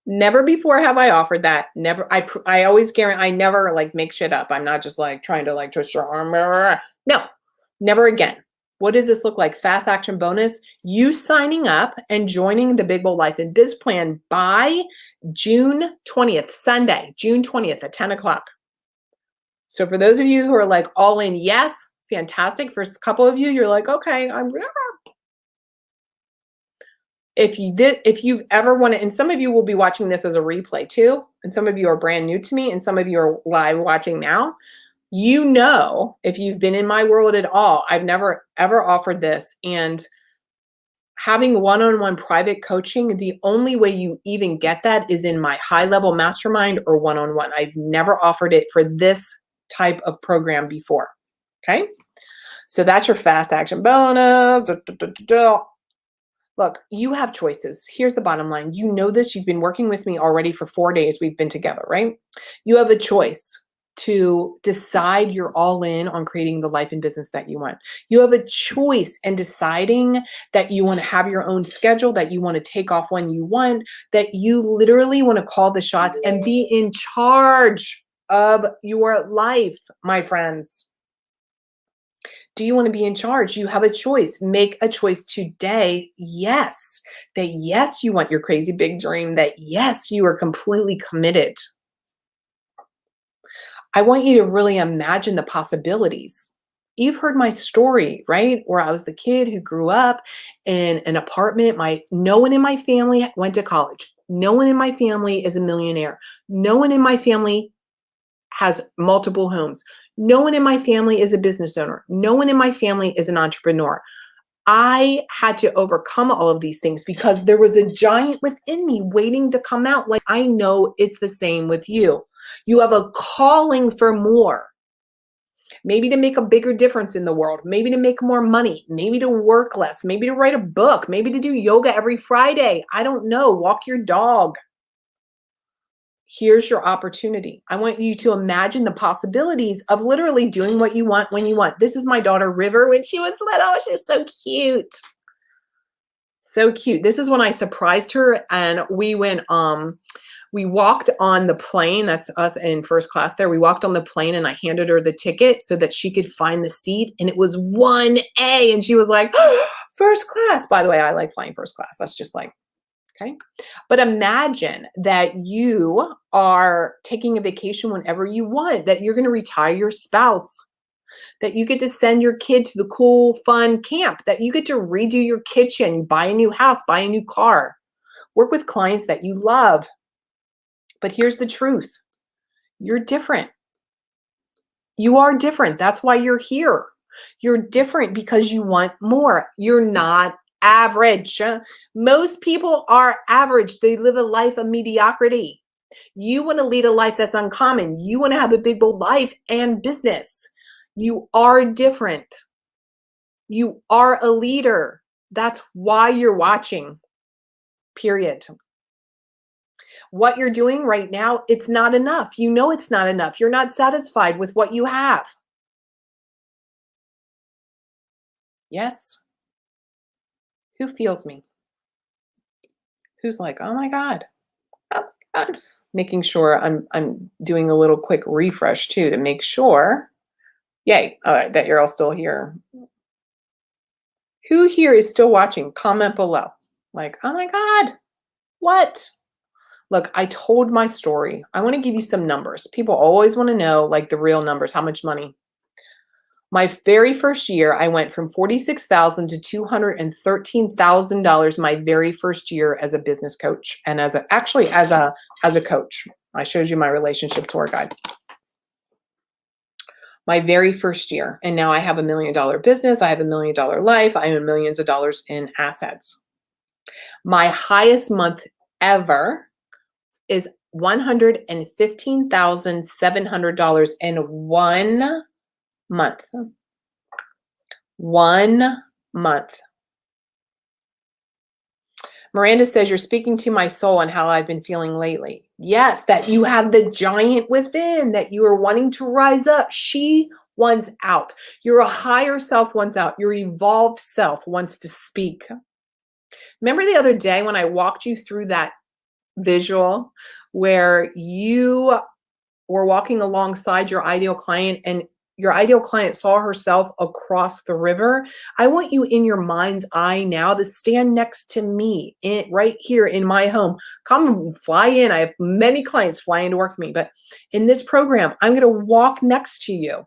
Never before have I offered that. Never. I always guarantee I never like make shit up. I'm not just like trying to like twist your arm. No, never again. What does this look like? Fast action bonus. You signing up and joining the Big Bold Life and Biz Plan by June 20th, Sunday, June 20th at 10 o'clock. So for those of you who are like all in, yes, fantastic. For a couple of you, you're like, okay, if you've ever wanted, and some of you will be watching this as a replay too, and some of you are brand new to me, and some of you are live watching now, you know, if you've been in my world at all, I've never ever offered this. And having one-on-one private coaching, the only way you even get that is in my high-level mastermind or one-on-one. I've never offered it for this type of program before. Okay, so that's your fast action bonus. Look, you have choices. Here's the bottom line. You know this. You've been working with me already for 4 days. We've been together, right? You have a choice to decide you're all in on creating the life and business that you want. You have a choice in deciding that you want to have your own schedule, that you want to take off when you want, that you literally want to call the shots and be in charge of your life, my friends. Do you want to be in charge? You have a choice. Make a choice today. Yes. That yes, you want your crazy big dream. That yes, you are completely committed. I want you to really imagine the possibilities. You've heard my story, right? Where I was the kid who grew up in an apartment. No one in my family went to college. No one in my family is a millionaire. No one in my family has multiple homes. No one in my family is a business owner. No one in my family is an entrepreneur. I had to overcome all of these things because there was a giant within me waiting to come out. Like, I know it's the same with you. You have a calling for more. Maybe to make a bigger difference in the world, maybe to make more money, maybe to work less, maybe to write a book, maybe to do yoga every Friday. I don't know. Walk your dog. Here's your opportunity. I want you to imagine the possibilities of literally doing what you want when you want. This is my daughter, River, when she was little. She's so cute. So cute. This is when I surprised her, and we walked on the plane. That's us in first class there. We walked on the plane and I handed her the ticket so that she could find the seat, and it was 1A, and she was like, oh, first class. By the way, I like flying first class. That's just like, okay. But imagine that you are taking a vacation whenever you want, that you're going to retire your spouse, that you get to send your kid to the cool, fun camp, that you get to redo your kitchen, buy a new house, buy a new car, work with clients that you love. But here's the truth. You're different. You are different. That's why you're here. You're different because you want more. You're not average. Most people are average. They live a life of mediocrity. You want to lead a life that's uncommon. You want to have a big, bold life and business. You are different. You are a leader. That's why you're watching, period. What you're doing right now, it's not enough. You know it's not enough. You're not satisfied with what you have. Yes? Who feels me? Who's like, oh my God. Oh my God. Making sure I'm doing a little quick refresh too to make sure Yay. All right, that you're all still here. Who here is still watching? Comment below. Like, oh my God, what? Look, I told my story. I want to give you some numbers. People always want to know like the real numbers, how much money. My very first year, I went from $46,000 to $213,000 my very first year as a business coach and as a coach. I showed you my relationship tour guide. My very first year, and now I have $1 million business, I have $1 million life, I own millions of dollars in assets. My highest month ever is $115,700 in 1 month. 1 month. Miranda says, you're speaking to my soul and how I've been feeling lately. Yes, that you have the giant within, that you are wanting to rise up. She wants out. Your higher self wants out. Your evolved self wants to speak. Remember the other day when I walked you through that visual where you were walking alongside your ideal client and your ideal client saw herself across the river? I want you in your mind's eye now to stand next to me right here in my home. Come fly in. I have many clients fly in to work with me, but in this program, I'm going to walk next to you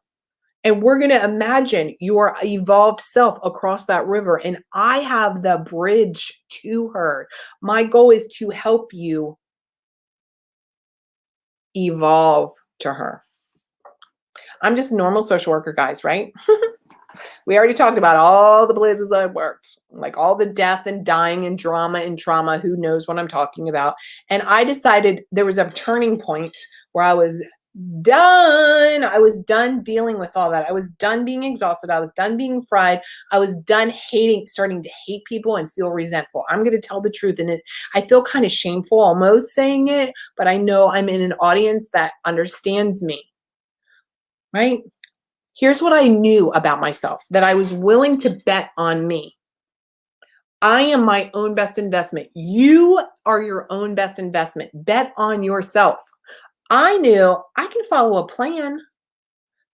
and we're going to imagine your evolved self across that river. And I have the bridge to her. My goal is to help you evolve to her. I'm just a normal social worker, guys, right? We already talked about all the places I've worked, like all the death and dying and drama and trauma. Who knows what I'm talking about? And I decided there was a turning point where I was done. I was done dealing with all that. I was done being exhausted. I was done being fried. I was done starting to hate people and feel resentful. I'm going to tell the truth. And I feel kind of shameful almost saying it, but I know I'm in an audience that understands me. Right? Here's what I knew about myself, that I was willing to bet on me. I am my own best investment. You are your own best investment. Bet on yourself. I knew I can follow a plan,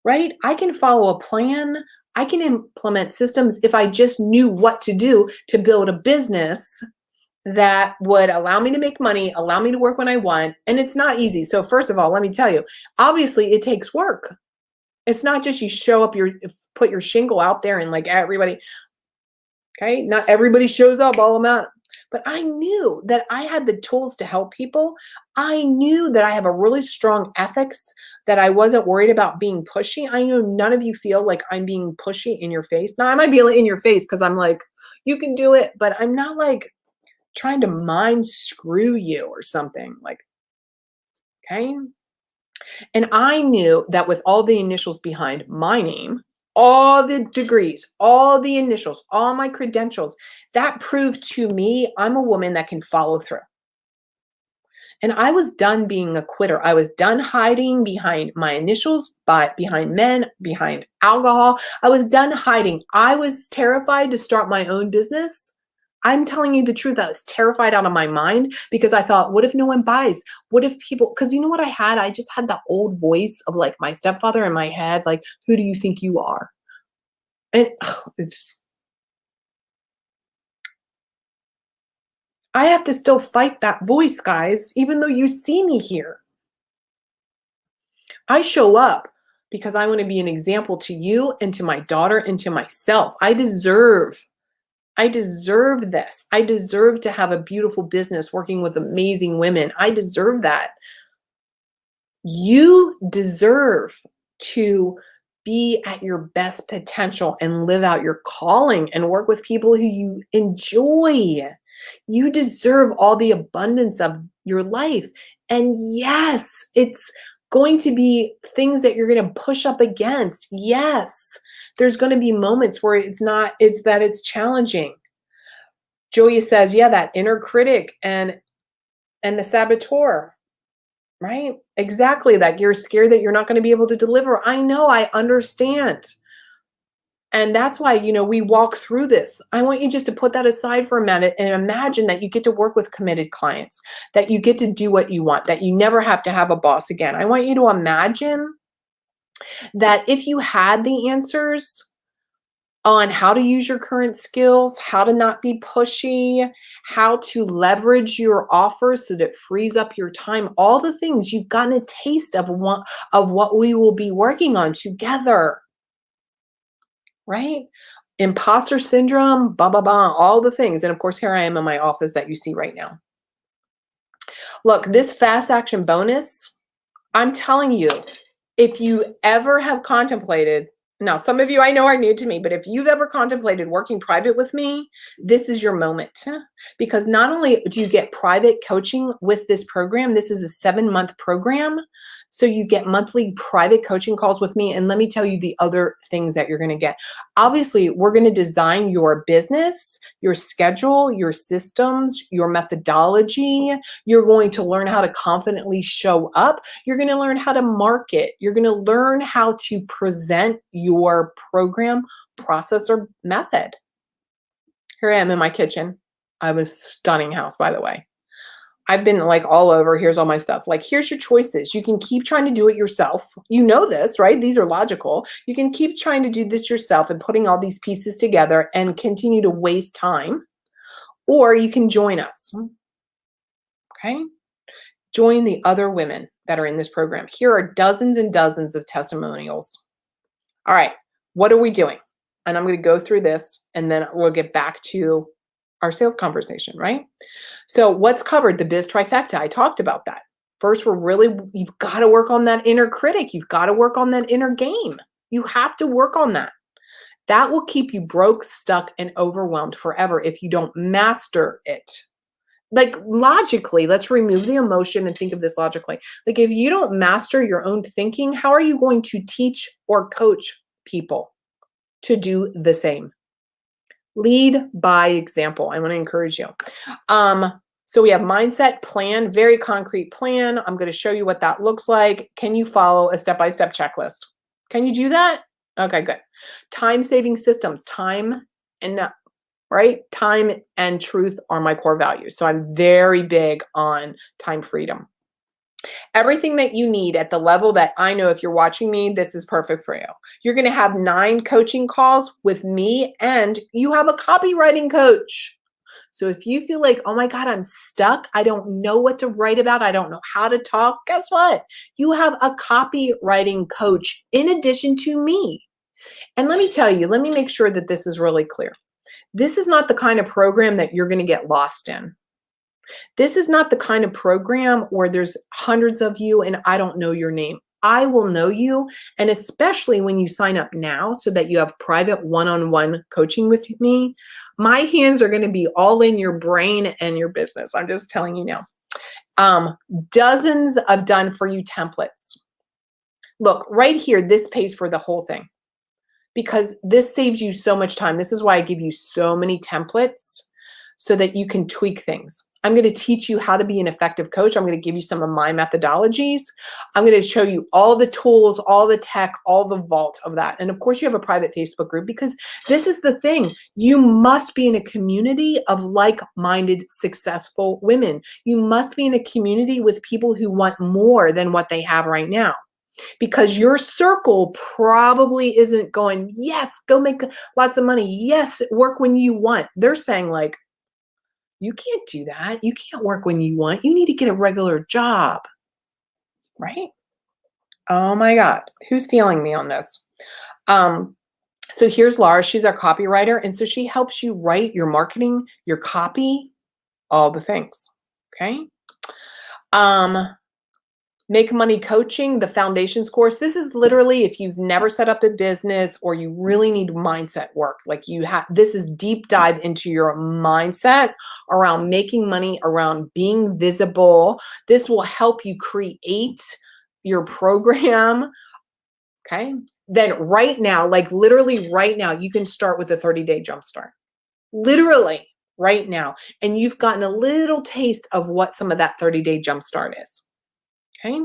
right? I can follow a plan. I can implement systems if I just knew what to do to build a business that would allow me to make money, allow me to work when I want. And it's not easy. So first of all, let me tell you, obviously it takes work. It's not just you show up, put your shingle out there and like everybody, okay? Not everybody shows up all amount. But I knew that I had the tools to help people. I knew that I have a really strong ethics, that I wasn't worried about being pushy. I know none of you feel like I'm being pushy in your face. Now I might be in your face because I'm like, you can do it, but I'm not like trying to mind screw you or something like, okay? And I knew that with all the initials behind my name, all the degrees, all the initials, all my credentials, that proved to me I'm a woman that can follow through. And I was done being a quitter. I was done hiding behind my initials, behind men, behind alcohol. I was done hiding. I was terrified to start my own business. I'm telling you the truth. I was terrified out of my mind because I thought, what if no one buys? What if people, because you know what I had? I just had the old voice of like my stepfather in my head, like, who do you think you are? And I have to still fight that voice, guys, even though you see me here. I show up because I want to be an example to you and to my daughter and to myself. I deserve this. I deserve to have a beautiful business working with amazing women. I deserve that. You deserve to be at your best potential and live out your calling and work with people who you enjoy. You deserve all the abundance of your life. And yes, it's going to be things that you're going to push up against. Yes, there's going to be moments where it's challenging. Julia says, yeah, that inner critic and the saboteur, right? Exactly. That you're scared that you're not going to be able to deliver. I know, I understand. And that's why, we walk through this. I want you just to put that aside for a minute and imagine that you get to work with committed clients, that you get to do what you want, that you never have to have a boss again. I want you to imagine that if you had the answers on how to use your current skills, how to not be pushy, how to leverage your offers so that it frees up your time, all the things you've gotten a taste of what we will be working on together, right? Imposter syndrome, blah, blah, blah, all the things. And of course, here I am in my office that you see right now. Look, this fast action bonus, I'm telling you, if you ever have contemplated, now some of you I know are new to me, but if you've ever contemplated working private with me, this is your moment. Because not only do you get private coaching with this program, this is a 7-month program. So you get monthly private coaching calls with me. And let me tell you the other things that you're going to get. Obviously, we're going to design your business, your schedule, your systems, your methodology. You're going to learn how to confidently show up. You're going to learn how to market. You're going to learn how to present your program, process, or method. Here I am in my kitchen. I have a stunning house, by the way. I've been like all over. Here's all my stuff. Like, here's your choices. You can keep trying to do it yourself. You know this, right? These are logical. You can keep trying to do this yourself and putting all these pieces together and continue to waste time, or you can join us. Okay? Join the other women that are in this program. Here are dozens and dozens of testimonials. All right, what are we doing? And I'm going to go through this and then we'll get back to our sales conversation, right? So what's covered? The biz trifecta. I talked about that. First, you've got to work on that inner critic. You've got to work on that inner game. You have to work on that. That will keep you broke, stuck, and overwhelmed forever if you don't master it. Like, logically, let's remove the emotion and think of this logically. Like, if you don't master your own thinking, how are you going to teach or coach people to do the same? Lead by example. I want to encourage you. So we have mindset, plan, very concrete plan. I'm going to show you what that looks like. Can you follow a step-by-step checklist? Can you do that? Okay, good. Time-saving systems, right? Time and truth are my core values. So I'm very big on time freedom. Everything that you need at the level that I know, if you're watching me, this is perfect for you. You're going to have 9 coaching calls with me, and you have a copywriting coach. So if you feel like, oh my God, I'm stuck, I don't know what to write about, I don't know how to talk, guess what? You have a copywriting coach in addition to me. And let me tell you, let me make sure that this is really clear. This is not the kind of program that you're going to get lost in. This is not the kind of program where there's hundreds of you and I don't know your name. I will know you, and especially when you sign up now so that you have private one-on-one coaching with me, my hands are going to be all in your brain and your business. I'm just telling you now. Dozens of done-for-you templates. Look, right here, this pays for the whole thing because this saves you so much time. This is why I give you so many templates so that you can tweak things. I'm going to teach you how to be an effective coach. I'm going to give you some of my methodologies. I'm going to show you all the tools, all the tech, all the vault of that. And of course, you have a private Facebook group because this is the thing. You must be in a community of like-minded, successful women. You must be in a community with people who want more than what they have right now. Because your circle probably isn't going, yes, go make lots of money. Yes, work when you want. They're saying like, you can't do that. You can't work when you want. You need to get a regular job, right? Oh my God, who's feeling me on this? So here's Laura. She's our copywriter. And so she helps you write your marketing, your copy, all the things, okay? Make Money Coaching, the Foundations course. This is literally if you've never set up a business or you really need mindset work. Like this is deep dive into your mindset around making money, around being visible. This will help you create your program. Okay. Then right now, like literally right now, you can start with a 30-day jumpstart. Literally right now. And you've gotten a little taste of what some of that 30-day jumpstart is. Okay.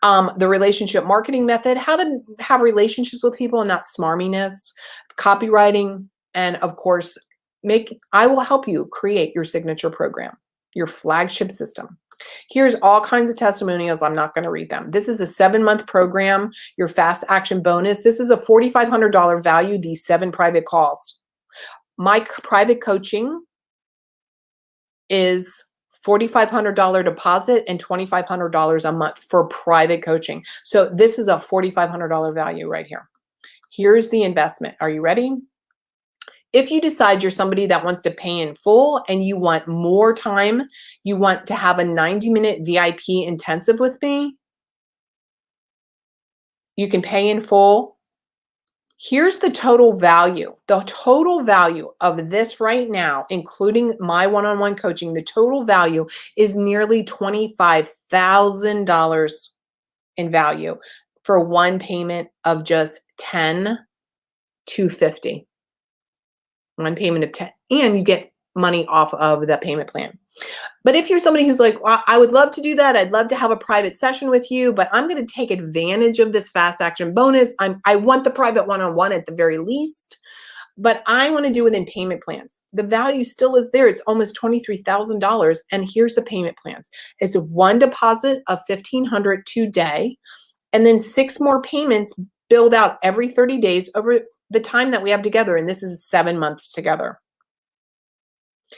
The relationship marketing method, how to have relationships with people and not smarminess, copywriting, and of course, I will help you create your signature program, your flagship system. Here's all kinds of testimonials. I'm not going to read them. This is a 7-month program, your fast action bonus. This is a $4,500 value, these 7 private calls. My private coaching is $4,500 deposit and $2,500 a month for private coaching. So this is a $4,500 value right here. Here's the investment. Are you ready? If you decide you're somebody that wants to pay in full and you want more time, you want to have a 90-minute VIP intensive with me, you can pay in full. Here's the total value. The total value of this right now, including my one-on-one coaching, the total value is nearly $25,000 in value for one payment of just $10,250. One payment of 10, and you get money off of that payment plan. But if you're somebody who's like, well, I would love to do that, I'd love to have a private session with you, but I'm going to take advantage of this fast action bonus. I want the private one-on-one at the very least, but I want to do it in payment plans. The value still is there. It's almost $23,000. And here's the payment plans. It's one deposit of $1,500 today, and then 6 more payments billed out every 30 days over the time that we have together, and this is 7 months together.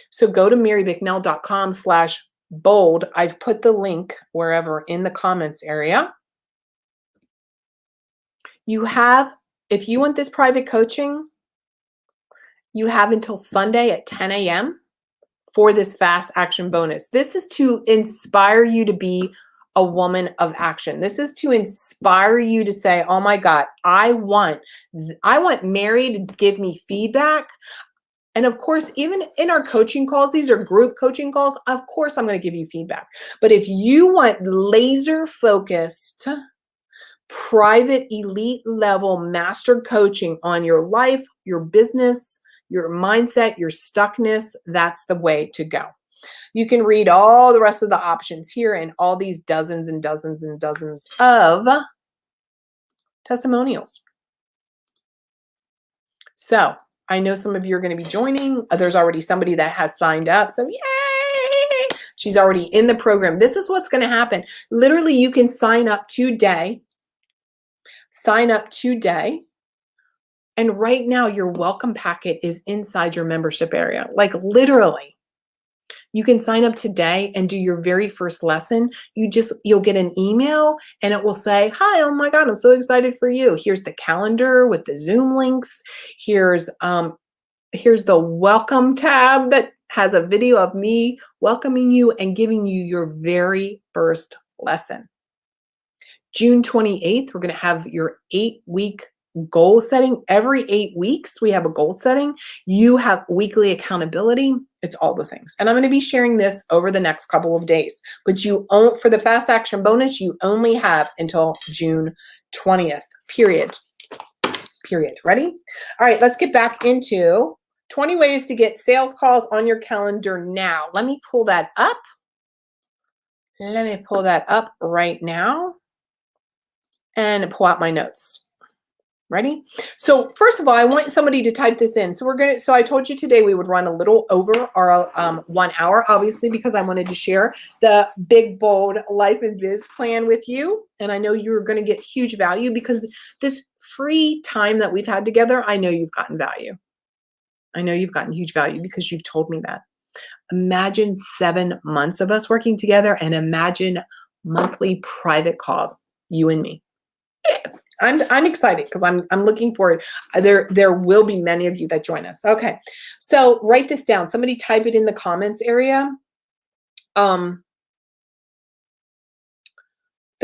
So go to marybicknell.com/bold. I've put the link wherever in the comments area. You have, if you want this private coaching, you have until Sunday at 10 a.m. for this fast action bonus. This is to inspire you to be a woman of action. This is to inspire you to say, oh my God, I want Mary to give me feedback. And of course, even in our coaching calls, these are group coaching calls, of course I'm going to give you feedback. But if you want laser focused, private, elite level master coaching on your life, your business, your mindset, your stuckness, that's the way to go. You can read all the rest of the options here and all these dozens and dozens and dozens of testimonials. So I know some of you are going to be joining. There's already somebody that has signed up. So yay! She's already in the program. This is what's going to happen. Literally, you can sign up today. Sign up today. And right now, your welcome packet is inside your membership area. Like literally. You can sign up today and do your very first lesson. You'll get an email and it will say, hi, oh my God, I'm so excited for you. Here's the calendar with the Zoom links. Here's the welcome tab that has a video of me welcoming you and giving you your very first lesson. June 28th, we're going to have your 8-week goal setting. Every 8 weeks, we have a goal setting. You have weekly accountability. It's all the things. And I'm going to be sharing this over the next couple of days. But for the fast action bonus, you only have until June 20th, period. Ready? All right, let's get back into 20 ways to get sales calls on your calendar now. Let me pull that up. Let me pull that up right now and pull out my notes. Ready? So first of all, I want somebody to type this in. So I told you today we would run a little over our 1 hour, obviously, because I wanted to share the big, bold life and biz plan with you. And I know you're going to get huge value because this free time that we've had together, I know you've gotten value. I know you've gotten huge value because you've told me that. Imagine 7 months of us working together and imagine monthly private calls, you and me. I'm excited because I'm looking forward. There will be many of you that join us. Okay, so write this down. Somebody type it in the comments area. The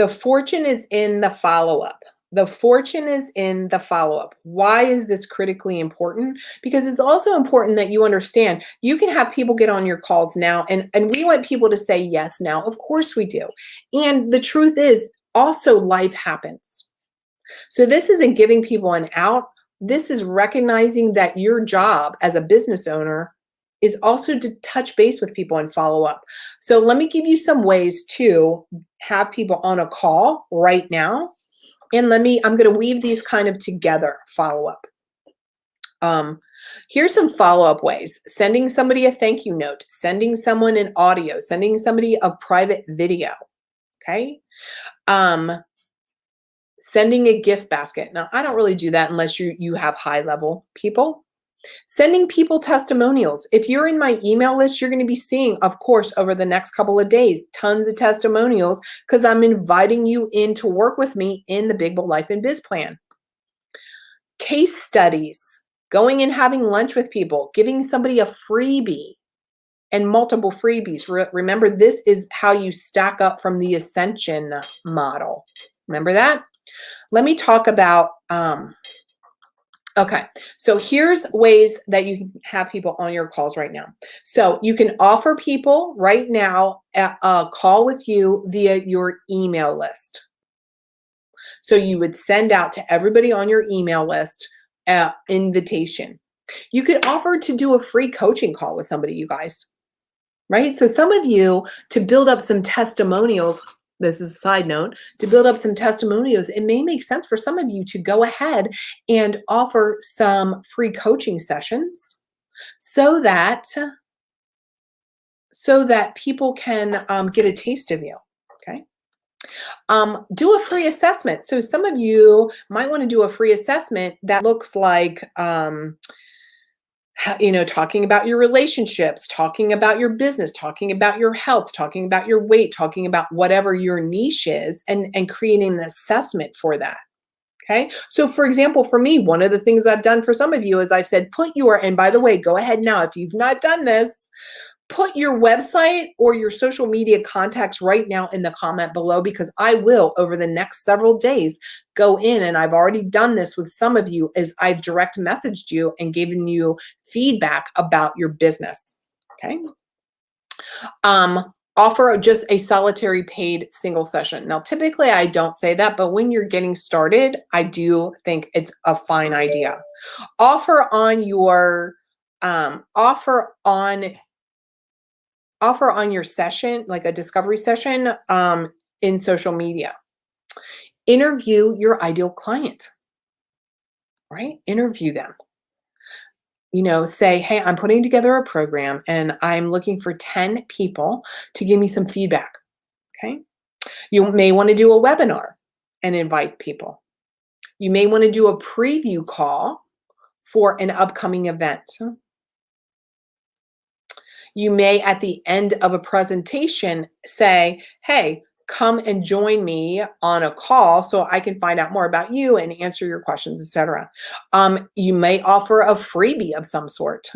fortune is in the follow-up. The fortune is in the follow-up. Why is this critically important? Because it's also important that you understand you can have people get on your calls now, and we want people to say yes now. Of course we do. And the truth is also life happens. So this isn't giving people an out. This is recognizing that your job as a business owner is also to touch base with people and follow up. So let me give you some ways to have people on a call right now. And I'm going to weave these kind of together, follow up. Here's some follow-up ways. Sending somebody a thank you note, sending someone an audio, sending somebody a private video, okay? Sending a gift basket. Now, I don't really do that unless you have high-level people. Sending people testimonials. If you're in my email list, you're going to be seeing, of course, over the next couple of days, tons of testimonials because I'm inviting you in to work with me in the Big Bold Life and Biz Plan. Case studies, going and having lunch with people, giving somebody a freebie and multiple freebies. Remember, this is how you stack up from the ascension model. Remember that? Let me talk about, okay, so here's ways that you can have people on your calls right now. So you can offer people right now a call with you via your email list. So you would send out to everybody on your email list an invitation. You could offer to do a free coaching call with somebody, you guys, right? So some of you, to build up some testimonials, this is a side note, to build up some testimonials, it may make sense for some of you to go ahead and offer some free coaching sessions so that people can get a taste of you, okay? Do a free assessment. So some of you might want to do a free assessment that looks like, talking about your relationships, talking about your business, talking about your health, talking about your weight, talking about whatever your niche is, and creating an assessment for that. Okay. So for example, for me, one of the things I've done for some of you is I've said, and by the way, go ahead now, if you've not done this, put your website or your social media contacts right now in the comment below, because I will, over the next several days, go in, and I've already done this with some of you, as I've direct messaged you and given you feedback about your business, okay? Offer just a solitary paid single session. Now, typically I don't say that, but when you're getting started, I do think it's a fine idea. Offer on your session, like a discovery session, in social media. Interview your ideal client, right? Interview them. Say, hey, I'm putting together a program and I'm looking for 10 people to give me some feedback, okay? You may want to do a webinar and invite people. You may want to do a preview call for an upcoming event. You may, at the end of a presentation, say, hey, come and join me on a call so I can find out more about you and answer your questions, etc. You may offer a freebie of some sort.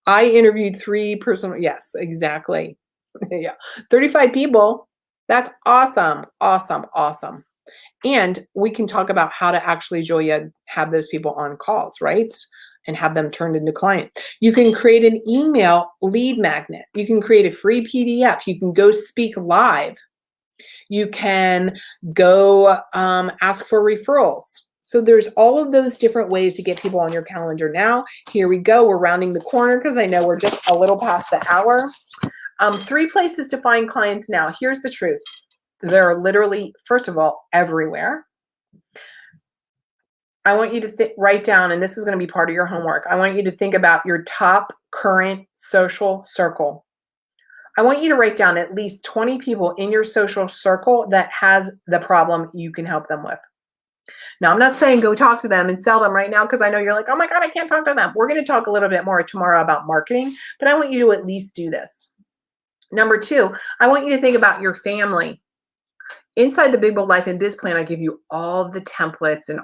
I interviewed 3 personal, yes, exactly. Yeah, 35 people. That's awesome, awesome, awesome. And we can talk about how to actually, Julia, have those people on calls, right? And have them turned into client. You can create an email lead magnet. You can create a free PDF. You can go speak live. You can go ask for referrals. So there's all of those different ways to get people on your calendar now. Here we go. We're rounding the corner because I know we're just a little past the hour. 3 places to find clients now. Here's the truth. They're literally, first of all, everywhere. I want you to write down, and this is going to be part of your homework. I want you to think about your top current social circle. I want you to write down at least 20 people in your social circle that has the problem you can help them with. Now, I'm not saying go talk to them and sell them right now, because I know you're like, oh my God, I can't talk to them. We're going to talk a little bit more tomorrow about marketing, but I want you to at least do this. Number 2, I want you to think about your family. Inside the Big Bold Life and Biz Plan, I give you all the templates and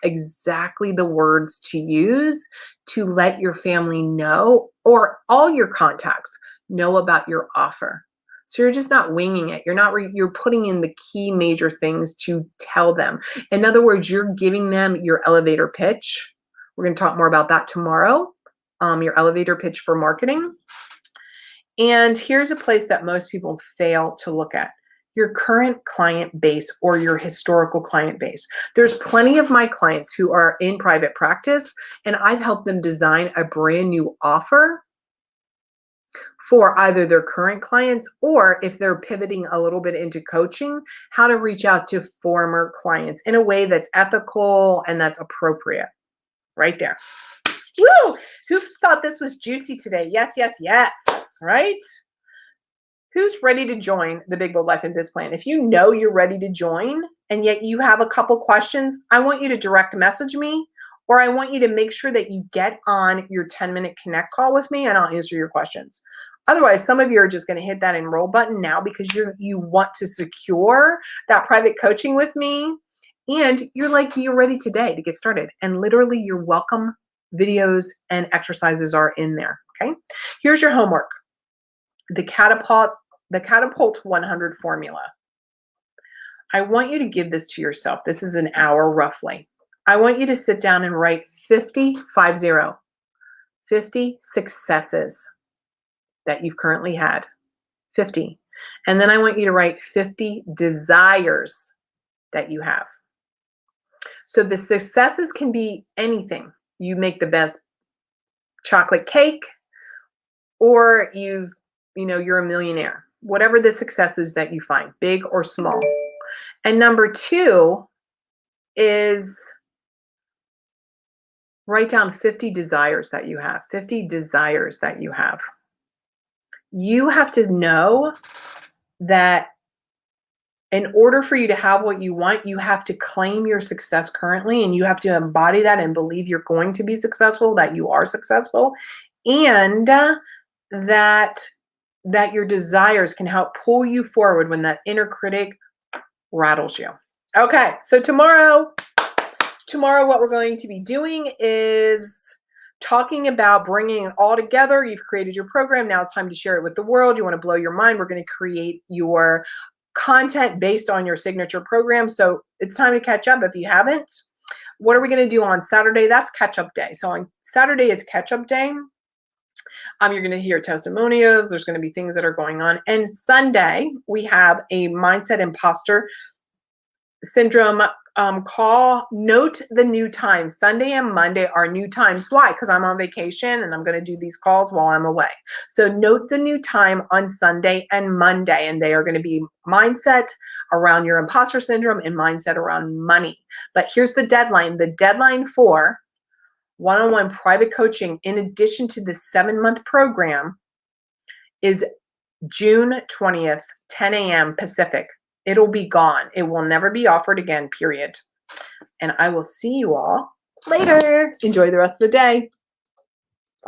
exactly the words to use to let your family know, or all your contacts know, about your offer. So you're just not winging it. You're putting in the key major things to tell them. In other words, you're giving them your elevator pitch. We're going to talk more about that tomorrow. Your elevator pitch for marketing. And here's a place that most people fail to look at: your current client base or your historical client base. There's plenty of my clients who are in private practice, and I've helped them design a brand new offer for either their current clients, or if they're pivoting a little bit into coaching, how to reach out to former clients in a way that's ethical and that's appropriate, right there. Woo! Who thought this was juicy today? Yes, yes, yes, right? Who's ready to join the Big Bold Life and Biz Plan? If you know you're ready to join and yet you have a couple questions, I want you to direct message me, or I want you to make sure that you get on your 10-minute connect call with me and I'll answer your questions. Otherwise, some of you are just going to hit that enroll button now because you want to secure that private coaching with me, and you're ready today to get started. And literally your welcome videos and exercises are in there. Okay. Here's your homework. The catapult 100 formula. I want you to give this to yourself. This is an hour roughly. I want you to sit down and write 50 successes that you've currently had. 50. And then I want you to write 50 desires that you have. So the successes can be anything. You make the best chocolate cake, or you're a millionaire. Whatever the successes that you find, big or small. And number 2 is write down 50 desires that you have. 50 desires that you have. You have to know that in order for you to have what you want, you have to claim your success currently, and you have to embody that and believe you're going to be successful, that you are successful, and that your desires can help pull you forward when that inner critic rattles you. Okay, so tomorrow what we're going to be doing is talking about bringing it all together. You've created your program. Now it's time to share it with the world. You want to blow your mind. We're going to create your content based on your signature program. So it's time to catch up if you haven't. What are we going to do on Saturday? That's catch-up day. So on Saturday is catch-up day. You're going to hear testimonials. There's going to be things that are going on. And Sunday, we have a mindset imposter syndrome call. Note the new times. Sunday and Monday are new times. Why? Because I'm on vacation and I'm going to do these calls while I'm away. So note the new time on Sunday and Monday, and they are going to be mindset around your imposter syndrome and mindset around money. But here's the deadline. The deadline for one-on-one private coaching, in addition to the 7-month program, is June 20th, 10 a.m. Pacific. It'll be gone. It will never be offered again, period. And I will see you all later. Enjoy the rest of the day.